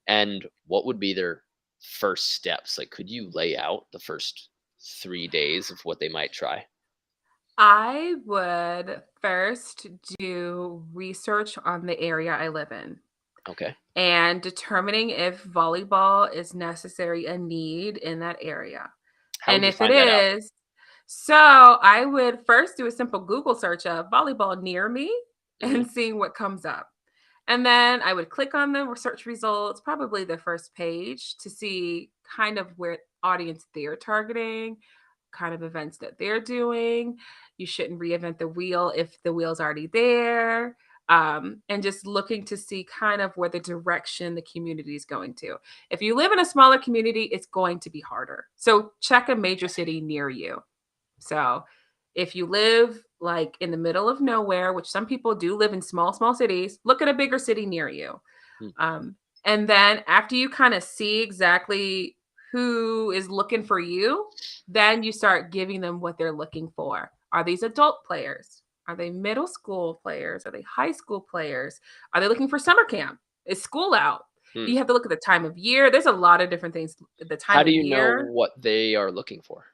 And what would be their first steps? Like, could you lay out the first 3 days of what they might try? I would first do research on the area I live in Okay. and determining if volleyball is necessary a need in that area. How And would you if it find that out? is, so I would first do a simple Google search of volleyball near me Hmm. and seeing what comes up. And then I would click on the search results, probably the first page, to see kind of where audience they're targeting, kind of events that they're doing. You shouldn't reinvent the wheel if the wheel's already there. And just looking to see kind of where the direction the community is going to. If you live in a smaller community, it's going to be harder. So check a major city near you. So if you live like in the middle of nowhere, which some people do live in small cities, look at a bigger city near you. Hmm. Um, and then after you kind of see exactly who is looking for you, then you start giving them what they're looking for. Are these adult players? Are they middle school players? Are they high school players? Are they looking for summer camp? Is school out? Hmm. You have to look at the time of year. There's a lot of different things. The How time do of you know year. what they are looking for?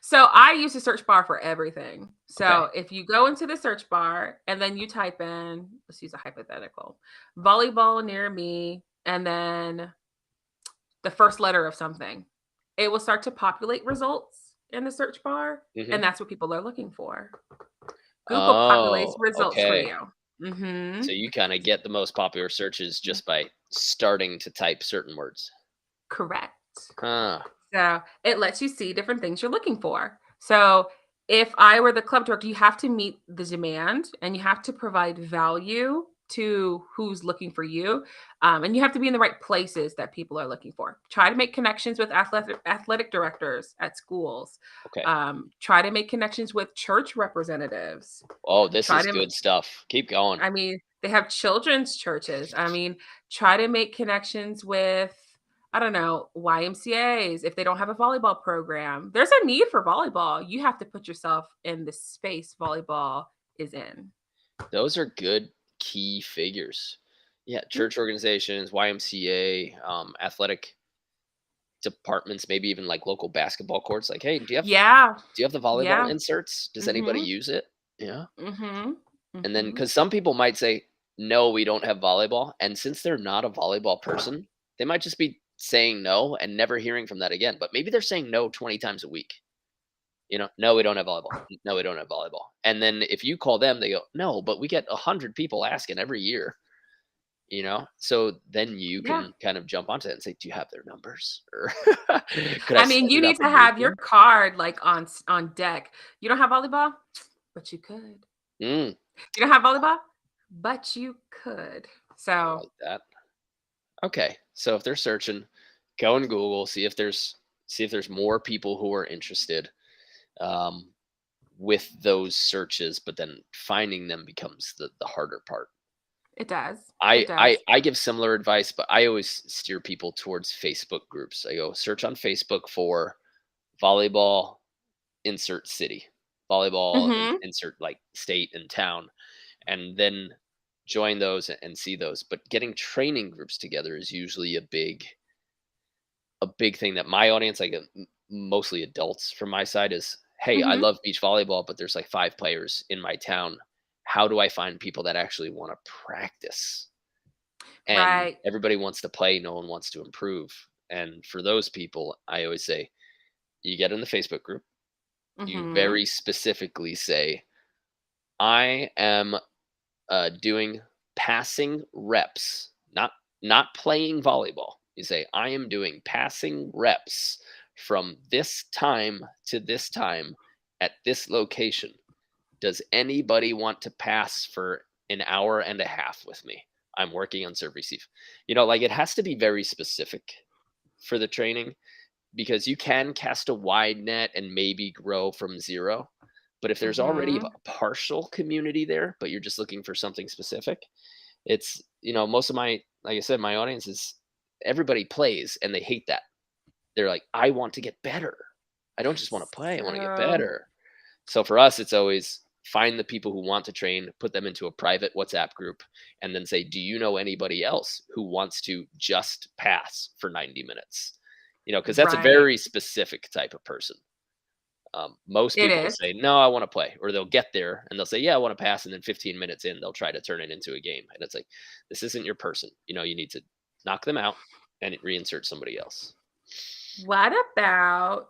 So I use a search bar for everything. Okay. So if you go into the search bar and then you type in, let's use a hypothetical, volleyball near me, and then the first letter of something, it will start to populate results in the search bar. Hmm. And that's what people are looking for. Google populates Oh, results for okay. you. Hmm. So you kind of get the most popular searches just by starting to type certain words. Correct. Huh. So it lets you see different things you're looking for. So if I were the club director, you have to meet the demand and you have to provide value to who's looking for you. And you have to be in the right places that people are looking for. Try to make connections with athletic directors at schools. Okay. Try to make connections with church representatives. Oh, this Try is to good stuff. Keep going. I mean, they have children's churches. I mean, try to make connections with, I don't know, YMCAs if they don't have a volleyball program. There's a need for volleyball. You have to put yourself in the space volleyball is in. Those are good key figures. Yeah, Mm. church organizations, YMCA, athletic departments, maybe even like local basketball courts. Like, hey, do you have Yeah. do you have the volleyball Yeah. inserts? Does anybody Mhm. use it? Yeah. Mhm. And then Mhm. because some people might say, no, we don't have volleyball. And since they're not a volleyball person, they might just be saying no and never hearing from that again. But maybe they're saying no 20 times a week. No, we don't have volleyball. No, we don't have volleyball. And then if you call them, they go, no, but we get 100 people asking every year. So then you Yeah. can kind of jump onto it and say, do you have their numbers? Or could I I set mean, you it need up to in your have your gym? card, like, on deck. You don't have volleyball? But you could. Mm, You don't have volleyball? But you could. I So, like that. Okay. So if they're searching, go and Google, see if there's more people who are interested um, with those searches, but then finding them becomes the harder part. it does. I, It I does. I give similar advice, but I always steer people towards Facebook groups. I go search on Facebook for volleyball insert city, volleyball Mhm. insert like state and town, and then join those and see those. But getting training groups together is usually a big thing that my audience, like mostly adults from my side, is hey, I Mhm. love beach volleyball, but there's like 5 players in my town. How do I find people that actually want to practice? And Right. everybody wants to play, no one wants to improve. And for those people, I always say, you get in the Facebook group, you Mhm. very specifically say, I am doing passing reps, not playing volleyball. You say, I am doing passing reps from this time to this time at this location. Does anybody want to pass for an hour and a half with me? I'm working on serve receive. Like it has to be very specific for the training because you can cast a wide net and maybe grow from zero. But if there's already Mhm. a partial community there, but you're just looking for something specific, most of like I said, my audience is everybody plays and they hate that. They're like, I want to get better. I don't just want to play, I want to get So better. So for us, it's always find the people who want to train, put them into a private WhatsApp group, and then say, do you know anybody else who wants to just pass for 90 minutes? Because that's a right. very specific type of person. Most It people will is. say, no, I want to play, or they'll get there and they'll say, yeah, I want to pass. And then 15 minutes in, they'll try to turn it into a game. And it's like, this isn't your person. You need to knock them out and reinsert somebody else. What about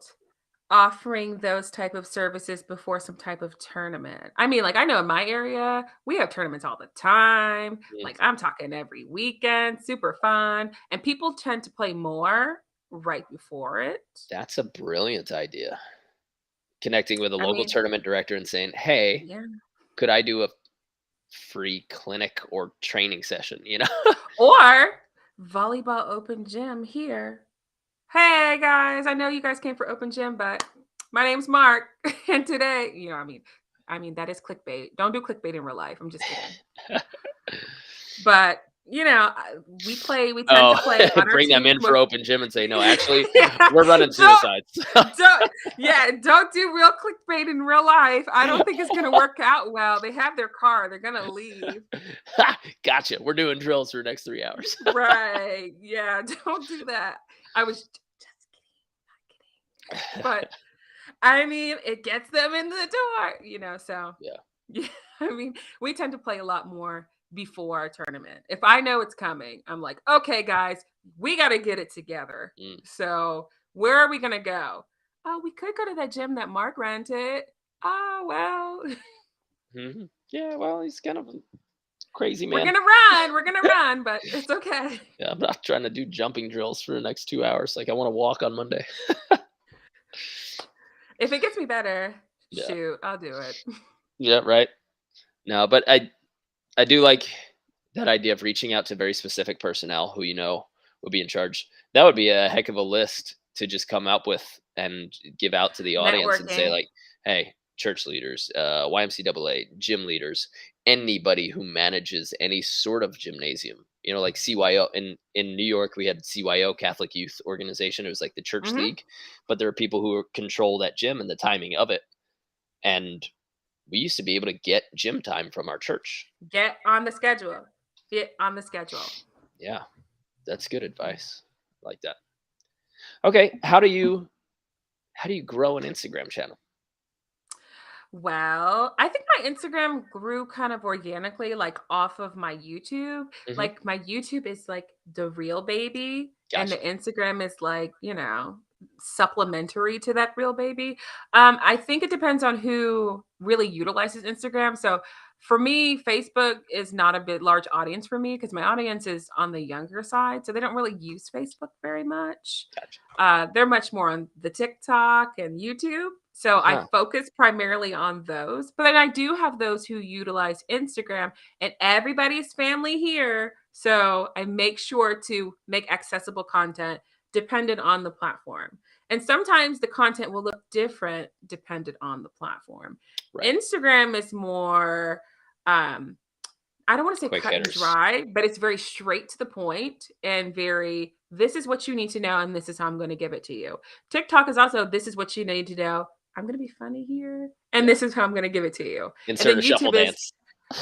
offering those type of services before some type of tournament? I mean, like, I know in my area, we have tournaments all the time. Mm, Like, I'm talking every weekend, super fun, and people tend to play more right before it. that's a brilliant idea. Connecting with a I local mean, tournament director and saying, hey, yeah. could I do a free clinic or training session? Or volleyball open gym here. Hey guys, I know you guys came for open gym, but my name's Mark, and today, I mean that is clickbait. Don't do clickbait in real life. I'm just kidding. But we tend to Oh, play on our bring them teams in for most. open gym and say, no, actually, Yeah, we're running don't suicides. don't do real clickbait in real life. I don't think it's gonna work out well. They have their car, they're gonna leave. Gotcha. We're doing drills for the next 3 hours. Right. Yeah, don't do that. I was just kidding. But I mean, it gets them in the door. So Yeah. yeah, I mean, we tend to play a lot more before our tournament. If I know it's coming, I'm like, okay, guys, we got to get it together. Mm. So where are we going to go? Oh, we could go to that gym that Mark rented. Oh, well, Yeah, well, he's kind of a crazy we're man. going to run. We're going to run, but it's okay. Yeah, I'm not trying to do jumping drills for the next 2 hours. Like, I want to walk on Monday. If it gets me better, Yeah. shoot, I'll do it. Yeah, right. No, but I do like that idea of reaching out to very specific personnel who would be in charge. That would be a heck of a list to just come up with and give out to the audience and say Networking. like, hey, church leaders, YMCAA, gym leaders, anybody who manages any sort of gymnasium. Like CYO in New York, we had CYO, Catholic Youth Organization. It was like the church Hmm. league, but there are people who control that gym and the timing of it. And we used to be able to get gym time from our church. Get on the schedule. Get on the schedule. Yeah, that's good advice. I like that. Okay, how do you grow an Instagram channel? Well, I think my Instagram grew kind of organically, like off of my YouTube. Hmm. Like my YouTube is like the real baby, and the Gotcha. Instagram is like, supplementary to that real baby. I think it depends on who really utilizes Instagram. So for me, Facebook is not a bit large audience for me because my audience is on the younger side. So they don't really use Facebook very much. Gotcha. They're much more on the TikTok and YouTube. So I Uh-huh. focus primarily on those. But then I do have those who utilize Instagram, and everybody's family here. So I make sure to make accessible content dependent on the platform. And sometimes the content will look different dependent on the platform. Right. Instagram is more um I don't want to say Quick cut and hitters. dry, but it's very straight to the point and very, this is what you need to know, and this is how I'm going to give it to you. TikTok is also, this is what you need to know. I'm going to be funny here, and Yeah. this is how I'm going to give it to you. And Insert then a shuffle YouTube is dance.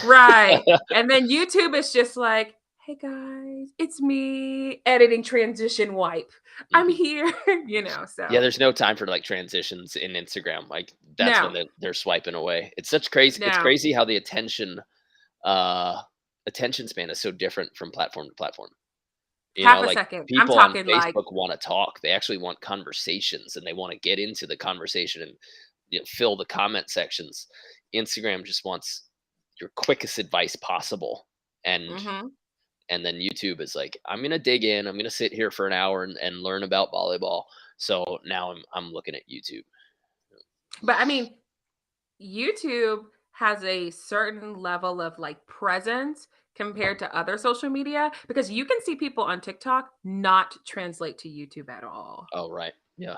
right. And then YouTube is just like, hey guys, it's me editing transition wipe. I'm Hmm. here, Yeah, so there's no time for like transitions in Instagram. Like that's when no, they're swiping away. It's such crazy. It's no, crazy how the uh attention span is so different from platform to platform. half a Like second. I'm people on talking like, Facebook want to talk. They actually want conversations and they want to get into the conversation and fill the comment sections. Instagram just wants your quickest advice possible. And mhm. and then YouTube is like, I'm gonna dig in, I'm gonna sit here for an hour and learn about volleyball. So now I'm looking at YouTube. But I mean, YouTube has a certain level of like presence compared to other social media because you can see people on TikTok not translate to YouTube at all, Oh right. Yeah.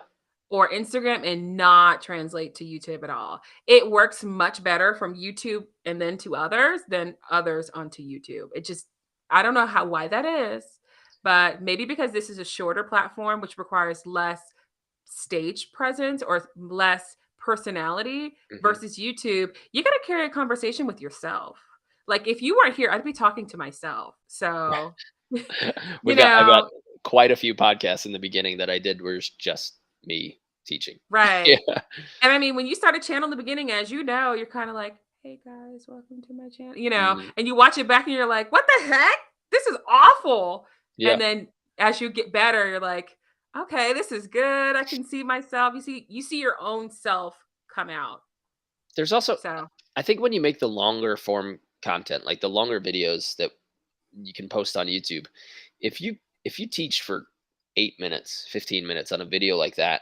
or Instagram and not translate to YouTube at all. It works much better from YouTube and then to others than others onto YouTube. It just, I don't know why that is, but maybe because this is a shorter platform which requires less stage presence or less personality Hmm. versus YouTube, you got to carry a conversation with yourself. Like if you weren't here, I'd be talking to myself. So, you I've got know, quite a few podcasts in the beginning that I did where it's just me teaching. Yeah. right. And I mean, when you start a channel in the beginning, as you know, you're kind of like, hey guys, welcome to my channel, Mhm. and you watch it back and you're like, what the heck? This is awful. Yeah. And then as you get better, you're like, okay, this is good. I can see myself. You see your own self come out. There's also So I think when you make the longer form content, like the longer videos that you can post on YouTube, if you if you teach for 8 minutes, 15 minutes on a video like that,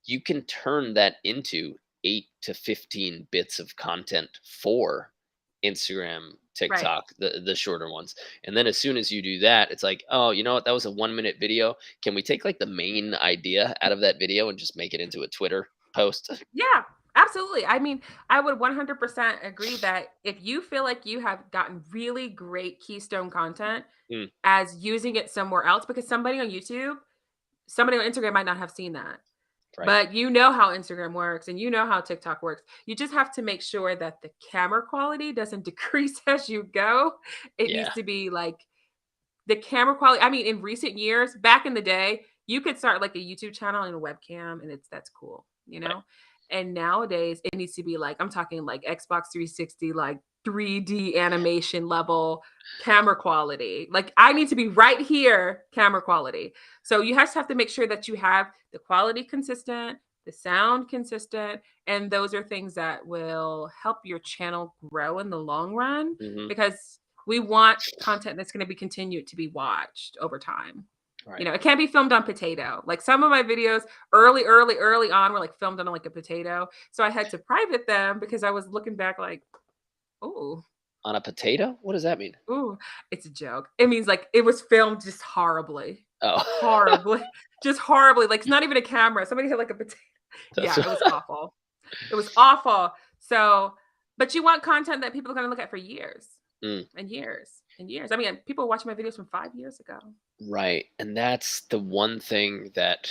you can turn that into 8 to 15 bits of content for Instagram, right. TikTok, the shorter ones. And then as soon as you do that, it's like, "Oh, you know what? That was a 1-minute video. Can we take like the main idea out of that video and just make it into a Twitter post?" Yeah, absolutely. I mean, I would 100% agree that if you feel like you have gotten really great keystone content Mm, as using it somewhere else, because somebody on YouTube, somebody on Instagram might not have seen that. right. But you know how Instagram works and you know how TikTok works. You just have to make sure that the camera quality doesn't decrease as you go. It needs Yeah. to be like the camera quality. I mean, in recent years, back in the day, you could start like a YouTube channel and a webcam, and that's cool, Right. And nowadays, it needs to be like, I'm talking like Xbox 360, like 3D animation level camera quality. Like I need to be right here, camera quality. So you have to make sure that you have the quality consistent, the sound consistent, and those are things that will help your channel grow in the long run Mhm. because we want content that's going to be continued to be watched over time. Right. It can't be filmed on potato. Like some of my videos early on were like filmed on like a potato. So I had to private them because I was looking back like, oh, On a potato? What does that mean? ooh, it's a joke. It means like it was filmed just horribly. Oh. Horribly. Just horribly. Like it's not even a camera. Somebody had like a potato. That's Yeah, it was awful. It was awful. So, but you want content that people are going to look at for years Mm, and years and years. I mean, people watching my videos from 5 years ago. right, and that's the one thing that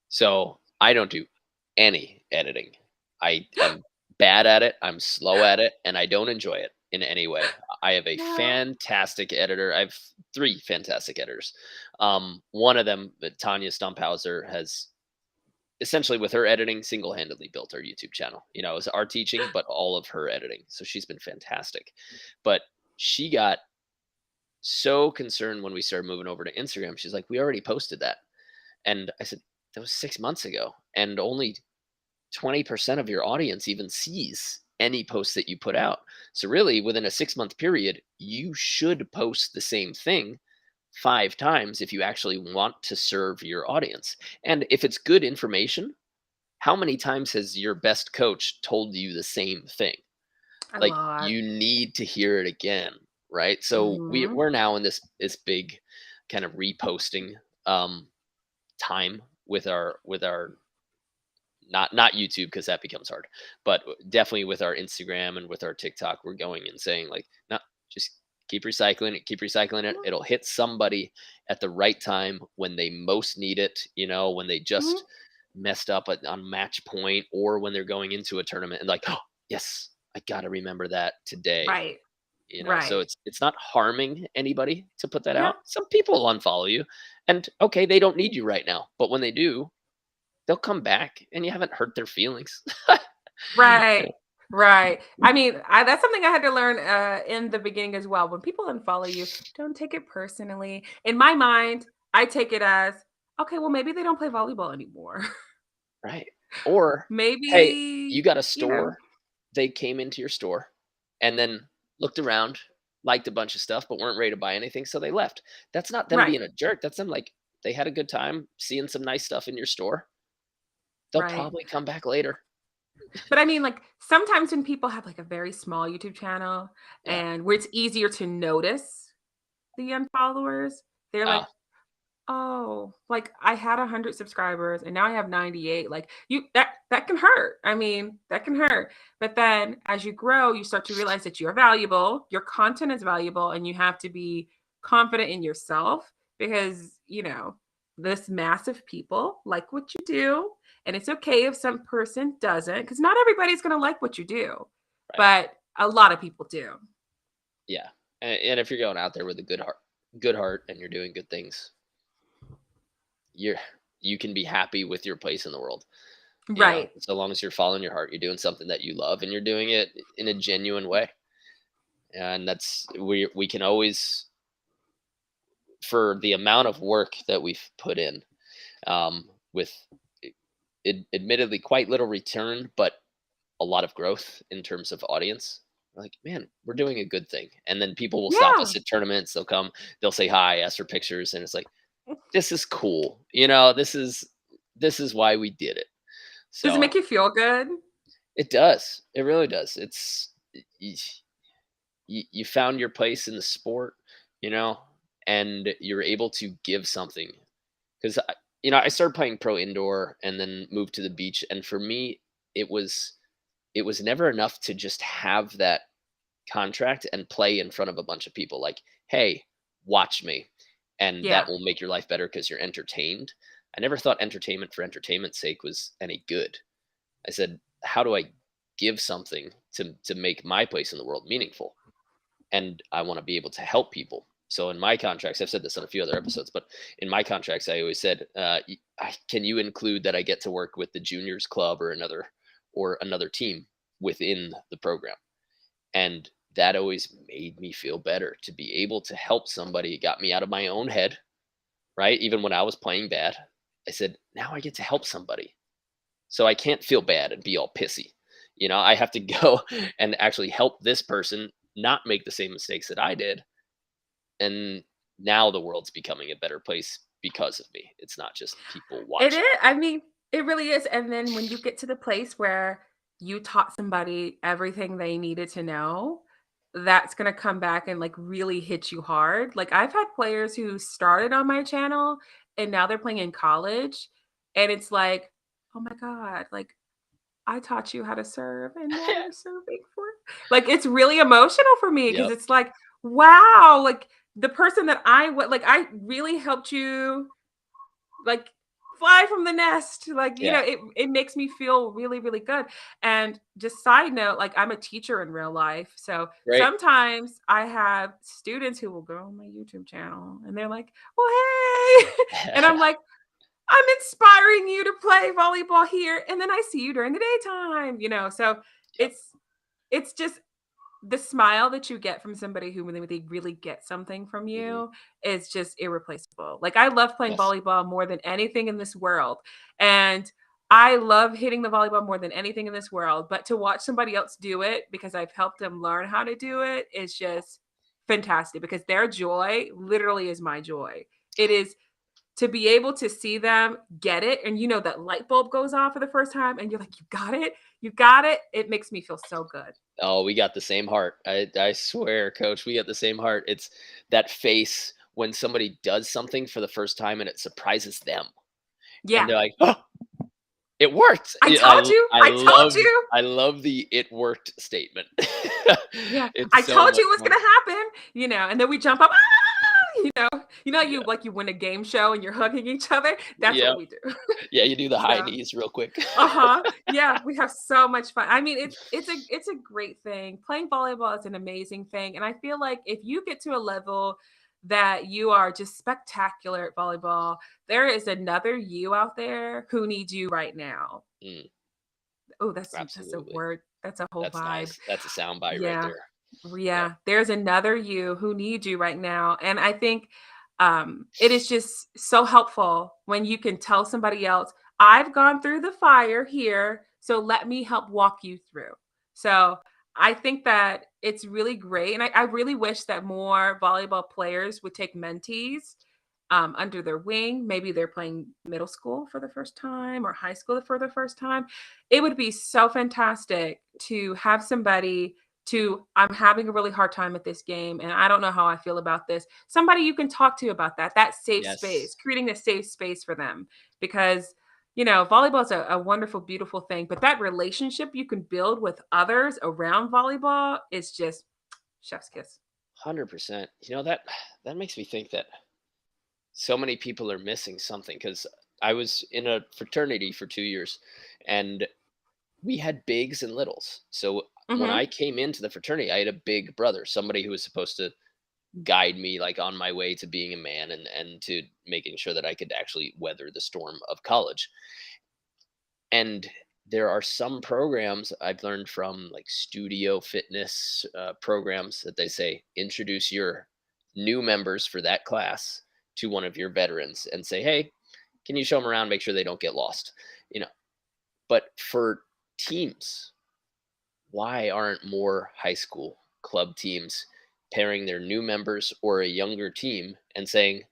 so I don't do any editing. I am bad at it, I'm slow at it, and I don't enjoy it in any way. I have a No. fantastic editor. I have 3 fantastic editors. One of them, Tanya Stumphauser, has essentially with her editing, single-handedly built our YouTube channel. You know, it was our teaching, but all of her editing. So she's been fantastic. But she got so concerned when we started moving over to Instagram. She's like, "We already posted that." And I said, "That was 6 months ago. And only 20% of your audience even sees any post that you put out. So really within a 6-month period, you should post the same thing 5 times if you actually want to serve your audience. And if it's good information, how many times has your best coach told you the same thing? A Like lot. you need to hear it again, right? So Mhm. we're now in this big kind of reposting um time with our not YouTube because that becomes hard, but definitely with our Instagram and with our TikTok, we're going and saying like, no, just keep recycling it. Mhm, It'll hit somebody at the right time when they most need it. You know, when they mhm. just messed up on match point or when they're going into a tournament and like, oh yes, I gotta remember that today. Right, You know, so right. it's not harming anybody to put that Yeah. out. Some people will unfollow you, and okay, they don't need you right now, but when they do, they'll come back and you haven't hurt their feelings. Right, right. I mean, that's something I had to learn, in the beginning as well. When people unfollow you, don't take it personally. In my mind, I take it as, "Okay, well, maybe they don't play volleyball anymore." Right. Or, hey, you Maybe, got a you know. store, they came into your store and then looked around, liked a bunch of stuff, but weren't ready to buy anything, so they left. That's not them Right, being a jerk. That's them like they had a good time seeing some nice stuff in your store. They'll right. probably come back later. But I mean, like, sometimes when people have, like, a very small YouTube channel Yeah. and where it's easier to notice the unfollowers, they're Ah, like, "Oh, like, I had 100 subscribers and now I have 98." Like, you that can hurt. I mean, that can hurt. But then as you grow, you start to realize that you're valuable, your content is valuable, and you have to be confident in yourself because, this mass of people like what you do, and it's okay if some person doesn't, because not everybody's gonna like what you do, right. but a lot of people do. Yeah. And if you're going out there with a good heart and you're doing good things, you're you can be happy with your place in the world. You know, Right. so long as you're following your heart, you're doing something that you love and you're doing it in a genuine way. And that's we can always, for the amount of work that we've put in, with admittedly quite little return, but a lot of growth in terms of audience. We're like, man, we're doing a good thing. And then people will stop Yeah. us at tournaments. They'll come, they'll say hi, ask for pictures, and it's like, this is cool. You know, this is why we did it. Does it make So you feel good? it does. It really does. You found your place in the sport, you know, and you're able to give something. Because I started playing pro indoor and then moved to the beach, and for me, it was it was never enough to just have that contract and play in front of a bunch of people. Like, hey, watch me, and that Yeah. will make your life better because you're entertained. I never thought entertainment for entertainment's sake was any good. I said, how do I give something to make my place in the world meaningful? And I want to be able to help people. So in my contracts, I've said this on a few other episodes, but in my contracts, I always said, "Can you include that I get to work with the juniors club or another team within the program?" And that always made me feel better to be able to help somebody. It got me out of my own head, right? Even when I was playing bad, I said, "Now I get to help somebody." So I can't feel bad and be all pissy. I have to go and actually help this person not make the same mistakes that I did. And now the world's becoming a better place because of me. It's not just people It watching. is. I mean, it really is. And then when you get to the place where you taught somebody everything they needed to know, that's going to come back and like really hit you hard. Like I've had players who started on my channel and now they're playing in college. And it's like, oh my God, like I taught you how to serve and now you're serving for like it's really emotional for me because Yep. it's like, wow, like the person that like I really helped you like fly from the nest. Like, Yeah. it makes me feel really, really good. And just side note, like I'm a teacher in real life. So Great. sometimes I have students who will go on my YouTube channel and they're like, well, hey. And I'm like, I'm inspiring you to play volleyball here, and then I see you during the daytime, you know? So Yep. it's it's just the smile that you get from somebody who when they really get something from Mhm. you is just irreplaceable. Like, I love playing Yes. volleyball more than anything in this world, and I love hitting the volleyball more than anything in this world, but to watch somebody else do it because I've helped them learn how to do it is just fantastic because their joy literally is my joy. It is to be able to see them get it and you know that light bulb goes off for the first time and you're like, "You got it. You got it." It makes me feel so good. Oh, we got the same heart. I swear, coach, we got the same heart. It's that face when somebody does something for the first time and it surprises them. And Yeah. they're like, "Oh, it worked." I Yeah, told you. I told you. I love the "it worked" statement. Yeah. I It's so told much you it was fun. gonna happen, you know, and then we jump up, "Ah!" You Yeah. like you win a game show and you're hugging each other? That's Yeah. what we do. Yeah, you do the high So knees real quick. uh-huh. Yeah, we have so much fun. I mean, it's a great thing. Playing volleyball is an amazing thing, and I feel like if you get to a level that you are just spectacular at volleyball, there is another you out there who needs you right now. Mm, Oh, that's a absolutely. word. That's a whole That's vibe. nice. That's a sound bite right Yeah. there. Yep. Yeah, there's another you who needs you right now, and I think, it is just so helpful when you can tell somebody else, "I've gone through the fire here, so let me help walk you through." So, I think that it's really great, and I really wish that more volleyball players would take mentees, under their wing. Maybe they're playing middle school for the first time or high school for the first time. It would be so fantastic to have somebody to I'm having a really hard time at this game and I don't know how I feel about this. Somebody you can talk to about that safe space, Yes. creating a safe space for them because volleyball is a wonderful, beautiful thing, but that relationship you can build with others around volleyball is just chef's kiss. 100%. That makes me think that so many people are missing something because I was in a fraternity for 2 years and we had bigs and littles. So when I Mhm. came into the fraternity, I had a big brother, somebody who was supposed to guide me like on my way to being a man and to making sure that I could actually weather the storm of college. And there are some programs I've learned from like studio fitness programs that they say introduce your new members for that class to one of your veterans and say, hey, can you show them around, make sure they don't get lost, you know. But for teams, why aren't more high school club teams pairing their new members or a younger team and saying,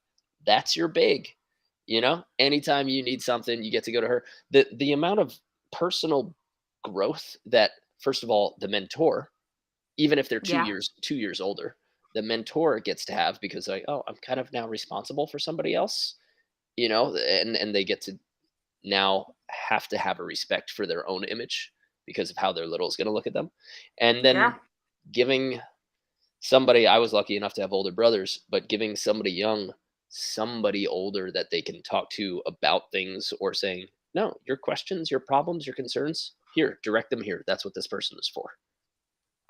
that's your big, anytime you need something, you get to go to her. The amount of personal growth that, first of all, the mentor, even if they're two Yeah. years 2 years older, the mentor gets to have because like, oh, I'm kind of now responsible for somebody else, and they get to now have to have a respect for their own image because of how their little is going to look at them. And then Yeah. giving somebody, I was lucky enough to have older brothers, but giving somebody young somebody older that they can talk to about things or saying, no, your questions, your problems, your concerns, here, direct them here. That's what this person is for.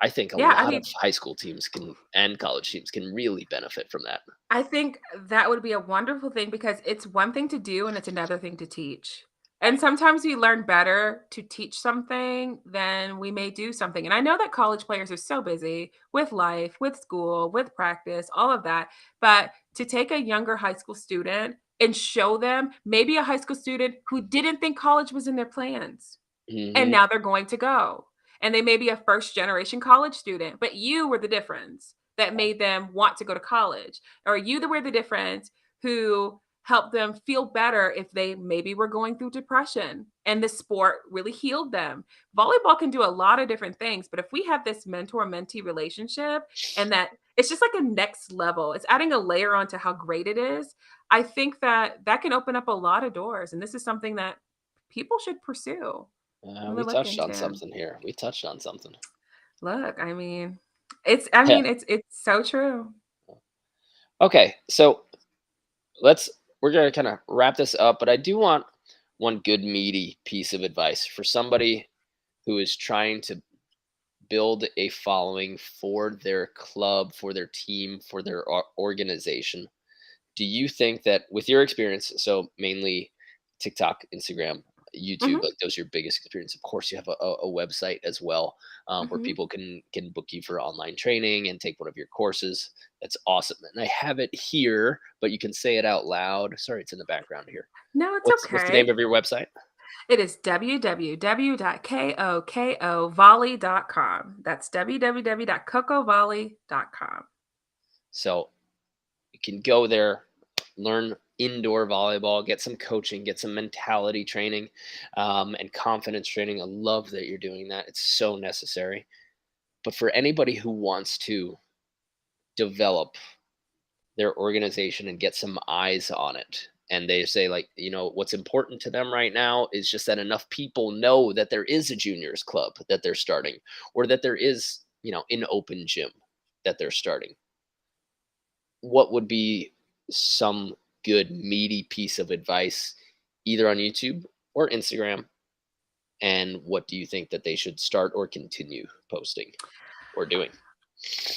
I think a Yeah, I lot of mean, high school teams can and college teams can really benefit from that. I think that would be a wonderful thing because it's one thing to do and it's another thing to teach. And sometimes we learn better to teach something than we may do something. And I know that college players are so busy with life, with school, with practice, all of that. But to take a younger high school student and show them maybe a high school student who didn't think college was in their plans and Hmm. now they're going to go. And they may be a first generation college student, but you were the difference that made them want to go to college. Or you that were the difference who helped them feel better if they maybe were going through depression and the sport really healed them. Volleyball can do a lot of different things, but if we have this mentor mentee relationship and that it's just like a next level, it's adding a layer onto how great it is. I think that that can open up a lot of doors. And this is something that people should pursue. We Really look touched on into. something here. We touched on something. Look, I mean, it's so true. Okay, so we're gonna kind of wrap this up, but I do want one good meaty piece of advice for somebody who is trying to build a following for their club, for their team, for their organization. Do you think that with your experience, so mainly TikTok, Instagram, YouTube, Mhm, like those are your biggest experience. Of course, you have a website as well, where mhm. people can book you for online training and take one of your courses. That's awesome. And I have it here, but you can say it out loud. Sorry, it's in the background here. No, it's What's the name okay. of your website? It is www.kokovolley.com. That's www.kokovolley.com. So you can go there, learn indoor volleyball, get some coaching, get some mentality training, and confidence training. I love that you're doing that. It's so necessary. But for anybody who wants to develop their organization and get some eyes on it, and they say, like, what's important to them right now is just that enough people know that there is a juniors club that they're starting, or that there is, an open gym that they're starting. What would be some good meaty piece of advice, either on YouTube or Instagram? And what do you think that they should start or continue posting or doing?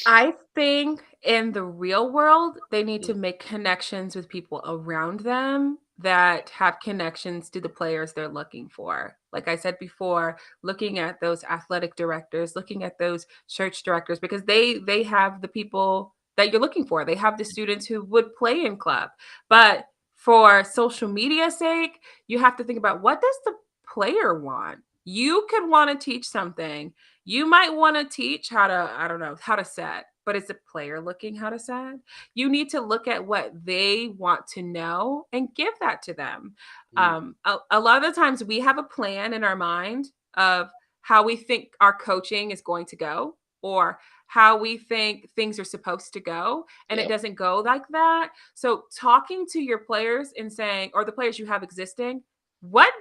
I think in the real world, they need Mm, to make connections with people around them that have connections to the players they're looking for. Like I said before, looking at those athletic directors, looking at those church directors, because they have the people that you're looking for. They have the students who would play in club. But for social media sake, you have to think about, what does the player want? You could want to teach something. You might want to teach how to, I don't know, how to set, but is the player looking how to set? You need to look at what they want to know and give that to them. mm, A lot of the times we have a plan in our mind of how we think our coaching is going to go, or how we think things are supposed to go, and it yep. doesn't go like that. So talking to your players and saying, or the players you have existing, what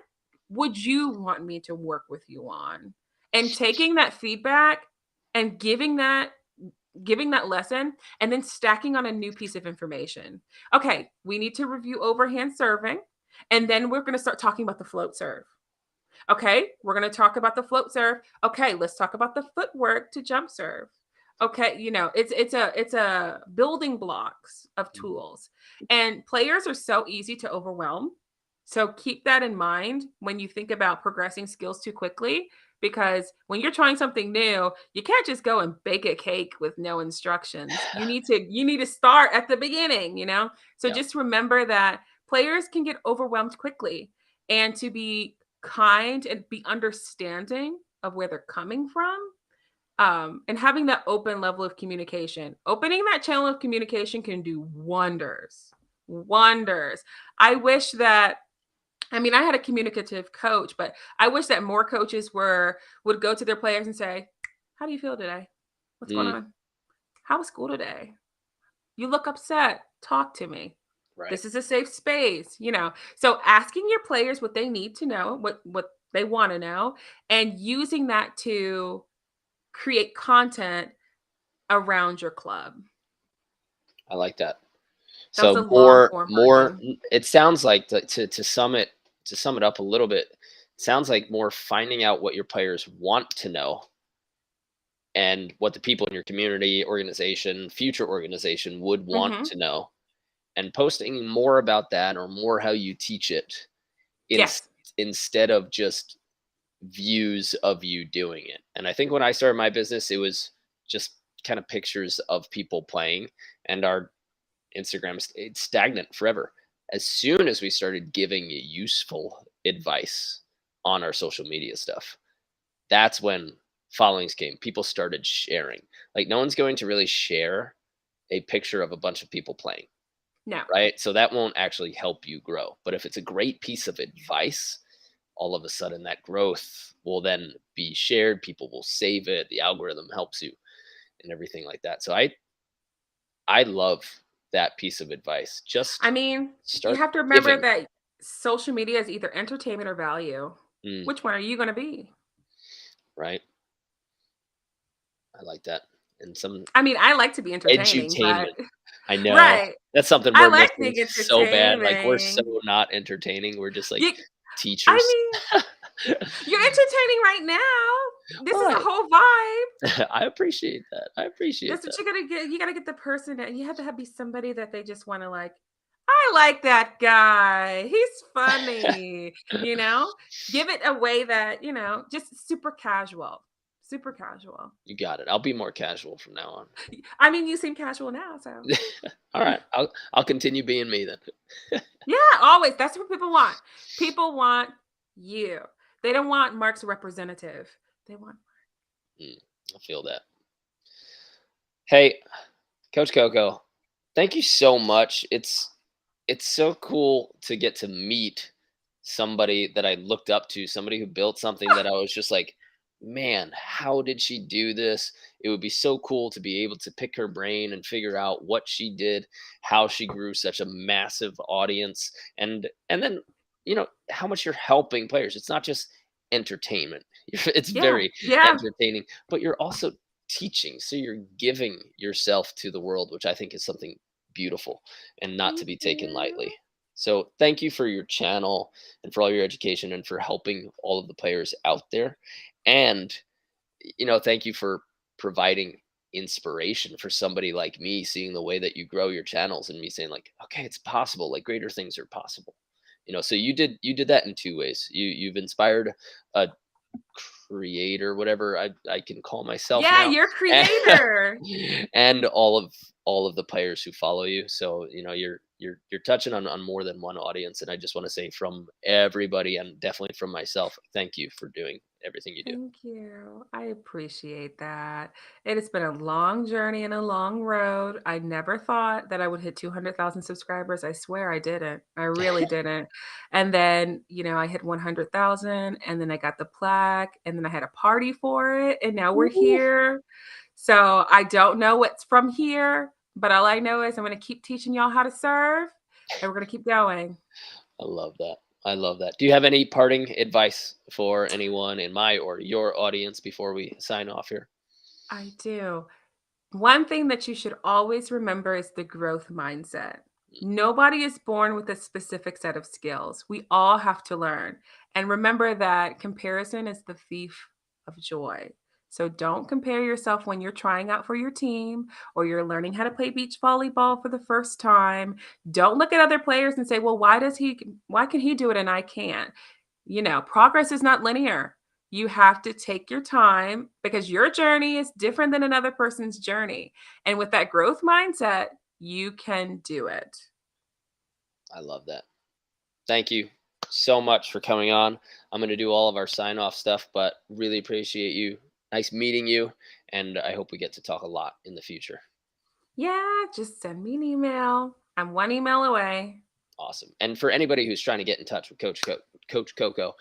would you want me to work with you on? And taking that feedback and giving that lesson, and then stacking on a new piece of information. Okay, we need to review overhand serving, and then we're going to start talking about the float serve. Okay, we're going to talk about the float serve. Okay, let's talk about the footwork to jump serve. Okay, it's a building blocks of Mm, tools. And players are so easy to overwhelm. So keep that in mind when you think about progressing skills too quickly, because when you're trying something new, you can't just go and bake a cake with no instructions. You need to start at the beginning. So yeah, just remember that players can get overwhelmed quickly, and to be kind and be understanding of where they're coming from, and having that open level of communication. Opening that channel of communication can do wonders. Wonders. I wish that, I mean, I had a communicative coach, but I wish that more coaches would go to their players and say, "How do you feel today? What's going mm, on? How was school today? You look upset. Talk to me. right. This is a safe space." So asking your players what they need to know, what they want to know, and using that to create content around your club. I like that. That was a So long more, form more. version. It sounds like, to sum it up a little bit. It sounds like more finding out what your players want to know, and what the people in your community, organization, future organization would want Mhm. to know, and posting more about that, or more how you teach it, in, Yes. instead of just views of you doing it. And I think when I started my business, it was just kind of pictures of people playing, and our Instagram stayed stagnant forever. As soon as we started giving useful advice on our social media stuff, that's when followings came. People started sharing. Like, no one's going to really share a picture of a bunch of people playing, No. right? So that won't actually help you grow. But if it's a great piece of advice, all of a sudden that growth will then be shared. People will save it. The algorithm helps you and everything like that. So I love that piece of advice. I Just mean, you start have to remember giving. that social media is either entertainment or value. Mm, Which one are you gonna be? right. I like that. And some I mean, I like to be entertaining, but edutainment. I know. right. That's something I we're like missing being so bad. Like, we're so entertaining. not entertaining. We're just like You I teachers. mean, you're entertaining right now. This All is a right. whole vibe. I appreciate that. I appreciate That's what that. you gotta get. You gotta get the person that you have to be somebody that they just want to like. I like that guy. He's funny, you know? Give it a way that, just super casual. Super casual. You got it. I'll be more casual from now on. I mean, you seem casual now, so All right. I'll continue being me then. yeah, always. That's what people want. People want you. They don't want Mark's representative. They want Mm, I feel that. Hey, Coach Coco, thank you so much. It's so cool to get to meet somebody that I looked up to, somebody who built something that I was just like, man, how did she do this? It would be so cool to be able to pick her brain and figure out what she did, how she grew such a massive audience, and then how much you're helping players. It's not just entertainment. It's yeah, very yeah. entertaining, but you're also teaching. So you're giving yourself to the world, which I think is something beautiful and not to Thank be taken lightly. you. So thank you for your channel and for all your education and for helping all of the players out there. And thank you for providing inspiration for somebody like me, seeing the way that you grow your channels and me saying like, okay, it's possible, like greater things are possible. So you did that in two ways. You've inspired a creator, whatever I can call myself Yeah, now, you're and, creator. and all of the players who follow you. So you're touching on more than one audience, and I just want to say from everybody and definitely from myself, thank you for doing everything you do. Thank you. I appreciate that. It has been a long journey and a long road. I never thought that I would hit 200,000 subscribers. I swear I didn't. I really didn't. And then, I hit 100,000 and then I got the plaque and then I had a party for it and now we're Woo! here. So I don't know what's from here, but all I know is I'm going to keep teaching y'all how to serve and we're going to keep going. I love that. I love that. Do you have any parting advice for anyone in my or your audience before we sign off here? I do. One thing that you should always remember is the growth mindset. Nobody is born with a specific set of skills. We all have to learn. And remember that comparison is the thief of joy. So don't compare yourself when you're trying out for your team or you're learning how to play beach volleyball for the first time. Don't look at other players and say, "Well, why can he do it and I can't?" Progress is not linear. You have to take your time because your journey is different than another person's journey. And with that growth mindset, you can do it. I love that. Thank you so much for coming on. I'm going to do all of our sign off stuff, but really appreciate you. Nice meeting you. And I hope we get to talk a lot in the future. Yeah, just send me an email. I'm one email away. Awesome. And for anybody who's trying to get in touch with Coach Coco,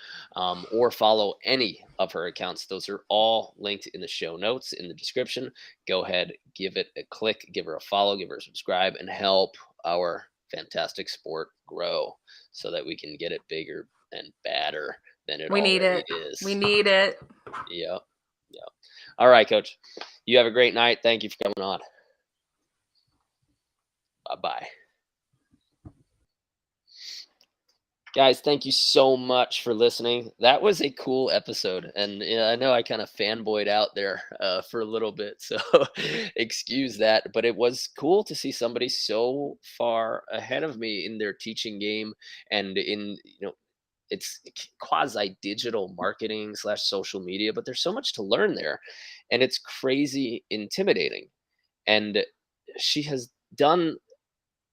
or follow any of her accounts, those are all linked in the show notes in the description. Go ahead, give it a click, give her a follow, give her a subscribe, and help our fantastic sport grow so that we can get it bigger and badder than it We need already it. We is. need it. Yep. Yep. All right, Coach. You have a great night. Thank you for coming on. Bye bye. Guys, thank you so much for listening. That was a cool episode, and I know I kind of fanboyed out there for a little bit, so excuse that. But it was cool to see somebody so far ahead of me in their teaching game, and in it's quasi digital marketing slash social media. But there's so much to learn there, and it's crazy intimidating. And she has done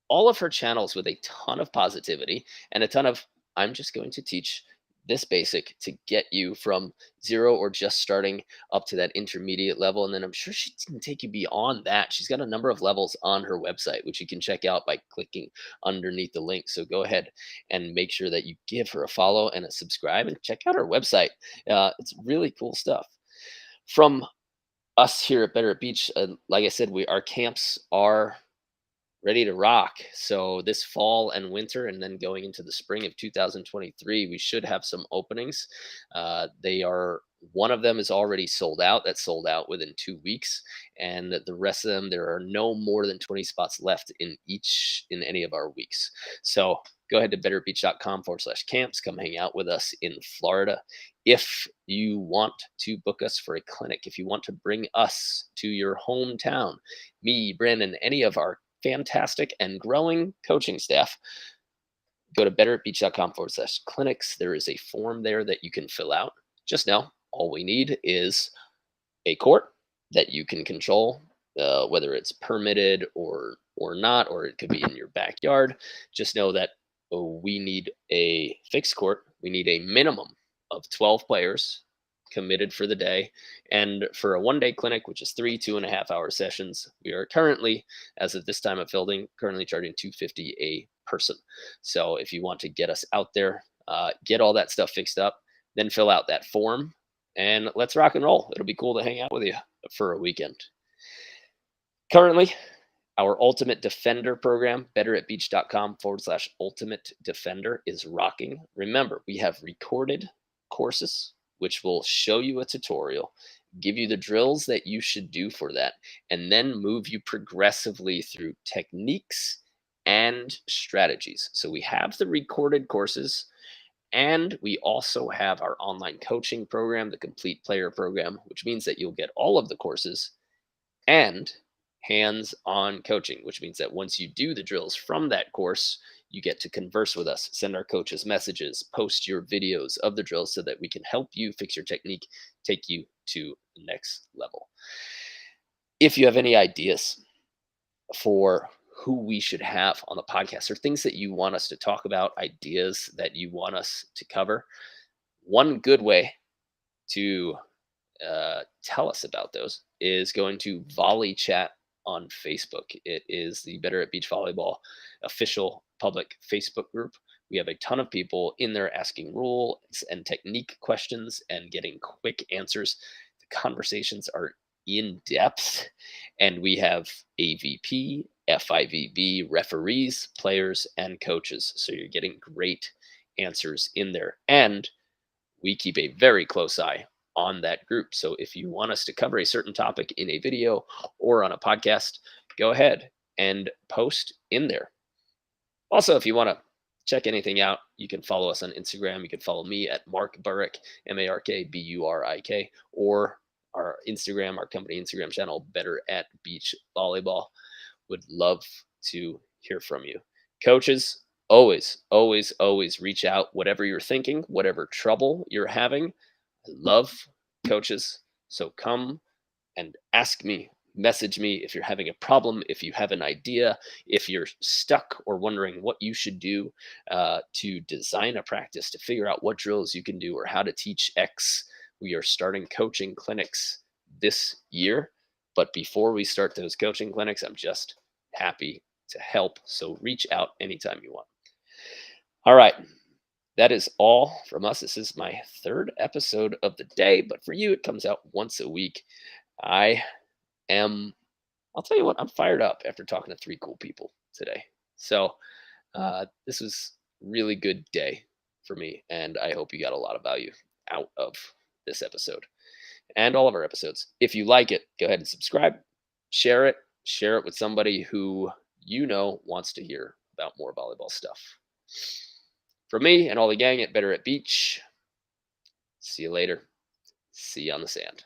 all of her channels with a ton of positivity and a ton of I'm just going to teach this basic to get you from zero or just starting up to that intermediate level. And then I'm sure she can take you beyond that. She's got a number of levels on her website, which you can check out by clicking underneath the link. So go ahead and make sure that you give her a follow and a subscribe and check out her website. It's really cool stuff. From us here at Better at Beach, like I said, our camps are ready to rock. So this fall and winter, and then going into the spring of 2023, we should have some openings. They are one of them is already sold out. That's sold out within 2 weeks, and the rest of them there are no more than 20 spots left in any of our weeks. So go ahead to betterbeach.com/camps. Come hang out with us in Florida. If you want to book us for a clinic, if you want to bring us to your hometown, me, Brandon, any of our fantastic and growing coaching staff, go to betteratbeach.com/clinics. There is a form there that you can fill out. Just know all we need is a court that you can control, whether it's permitted or not, or it could be in your backyard. Just know that we need a fixed court. We need a minimum of 12 players committed for the day. And for a 1 day clinic, which is 3 2.5 hour sessions, we are currently, as of this time of filming, currently charging 250 a person. So if you want to get us out there, get all that stuff fixed up, then fill out that form and let's rock and roll. It'll be cool to hang out with you for a weekend. Currently, our Ultimate Defender program, betteratbeach.com/ultimate defender, is rocking. Remember, we have recorded courses which will show you a tutorial, give you the drills that you should do for that, and then move you progressively through techniques and strategies. So we have the recorded courses, and we also have our online coaching program, the Complete Player program, which means that you'll get all of the courses and hands on coaching, which means that once you do the drills from that course, you get to converse with us, send our coaches messages, post your videos of the drills so that we can help you fix your technique, take you to the next level. If you have any ideas for who we should have on the podcast or things that you want us to talk about, ideas that you want us to cover, one good way to tell us about those is going to Volley Chat on Facebook. It is the Better at Beach Volleyball official public Facebook group. We have a ton of people in there asking rules and technique questions and getting quick answers. The conversations are in depth, and we have AVP, FIVB referees, players, and coaches. So you're getting great answers in there. And we keep a very close eye on that group. So if you want us to cover a certain topic in a video or on a podcast, go ahead and post in there. Also, if you want to check anything out, you can follow us on Instagram. You can follow me at Mark Burrick, MarkBurik, or our Instagram, our company Instagram channel, Better at Beach Volleyball. Would love to hear from you. Coaches, always, always, always reach out. Whatever you're thinking, whatever trouble you're having, I love coaches. So come and ask me, message me if you're having a problem, if you have an idea, if you're stuck or wondering what you should do to design a practice, to figure out what drills you can do or how to teach X. We are starting coaching clinics this year. But before we start those coaching clinics, I'm just happy to help. So reach out anytime you want. All right. That is all from us. This is my third episode of the day, but for you, it comes out once a week. I I'll tell you what, I'm fired up after talking to three cool people today. So this was really good day for me, and I hope you got a lot of value out of this episode and all of our episodes. If you like it, go ahead and subscribe, share it with somebody who you know wants to hear about more volleyball stuff. For me and all the gang at Better at Beach, see you later. See you on the sand.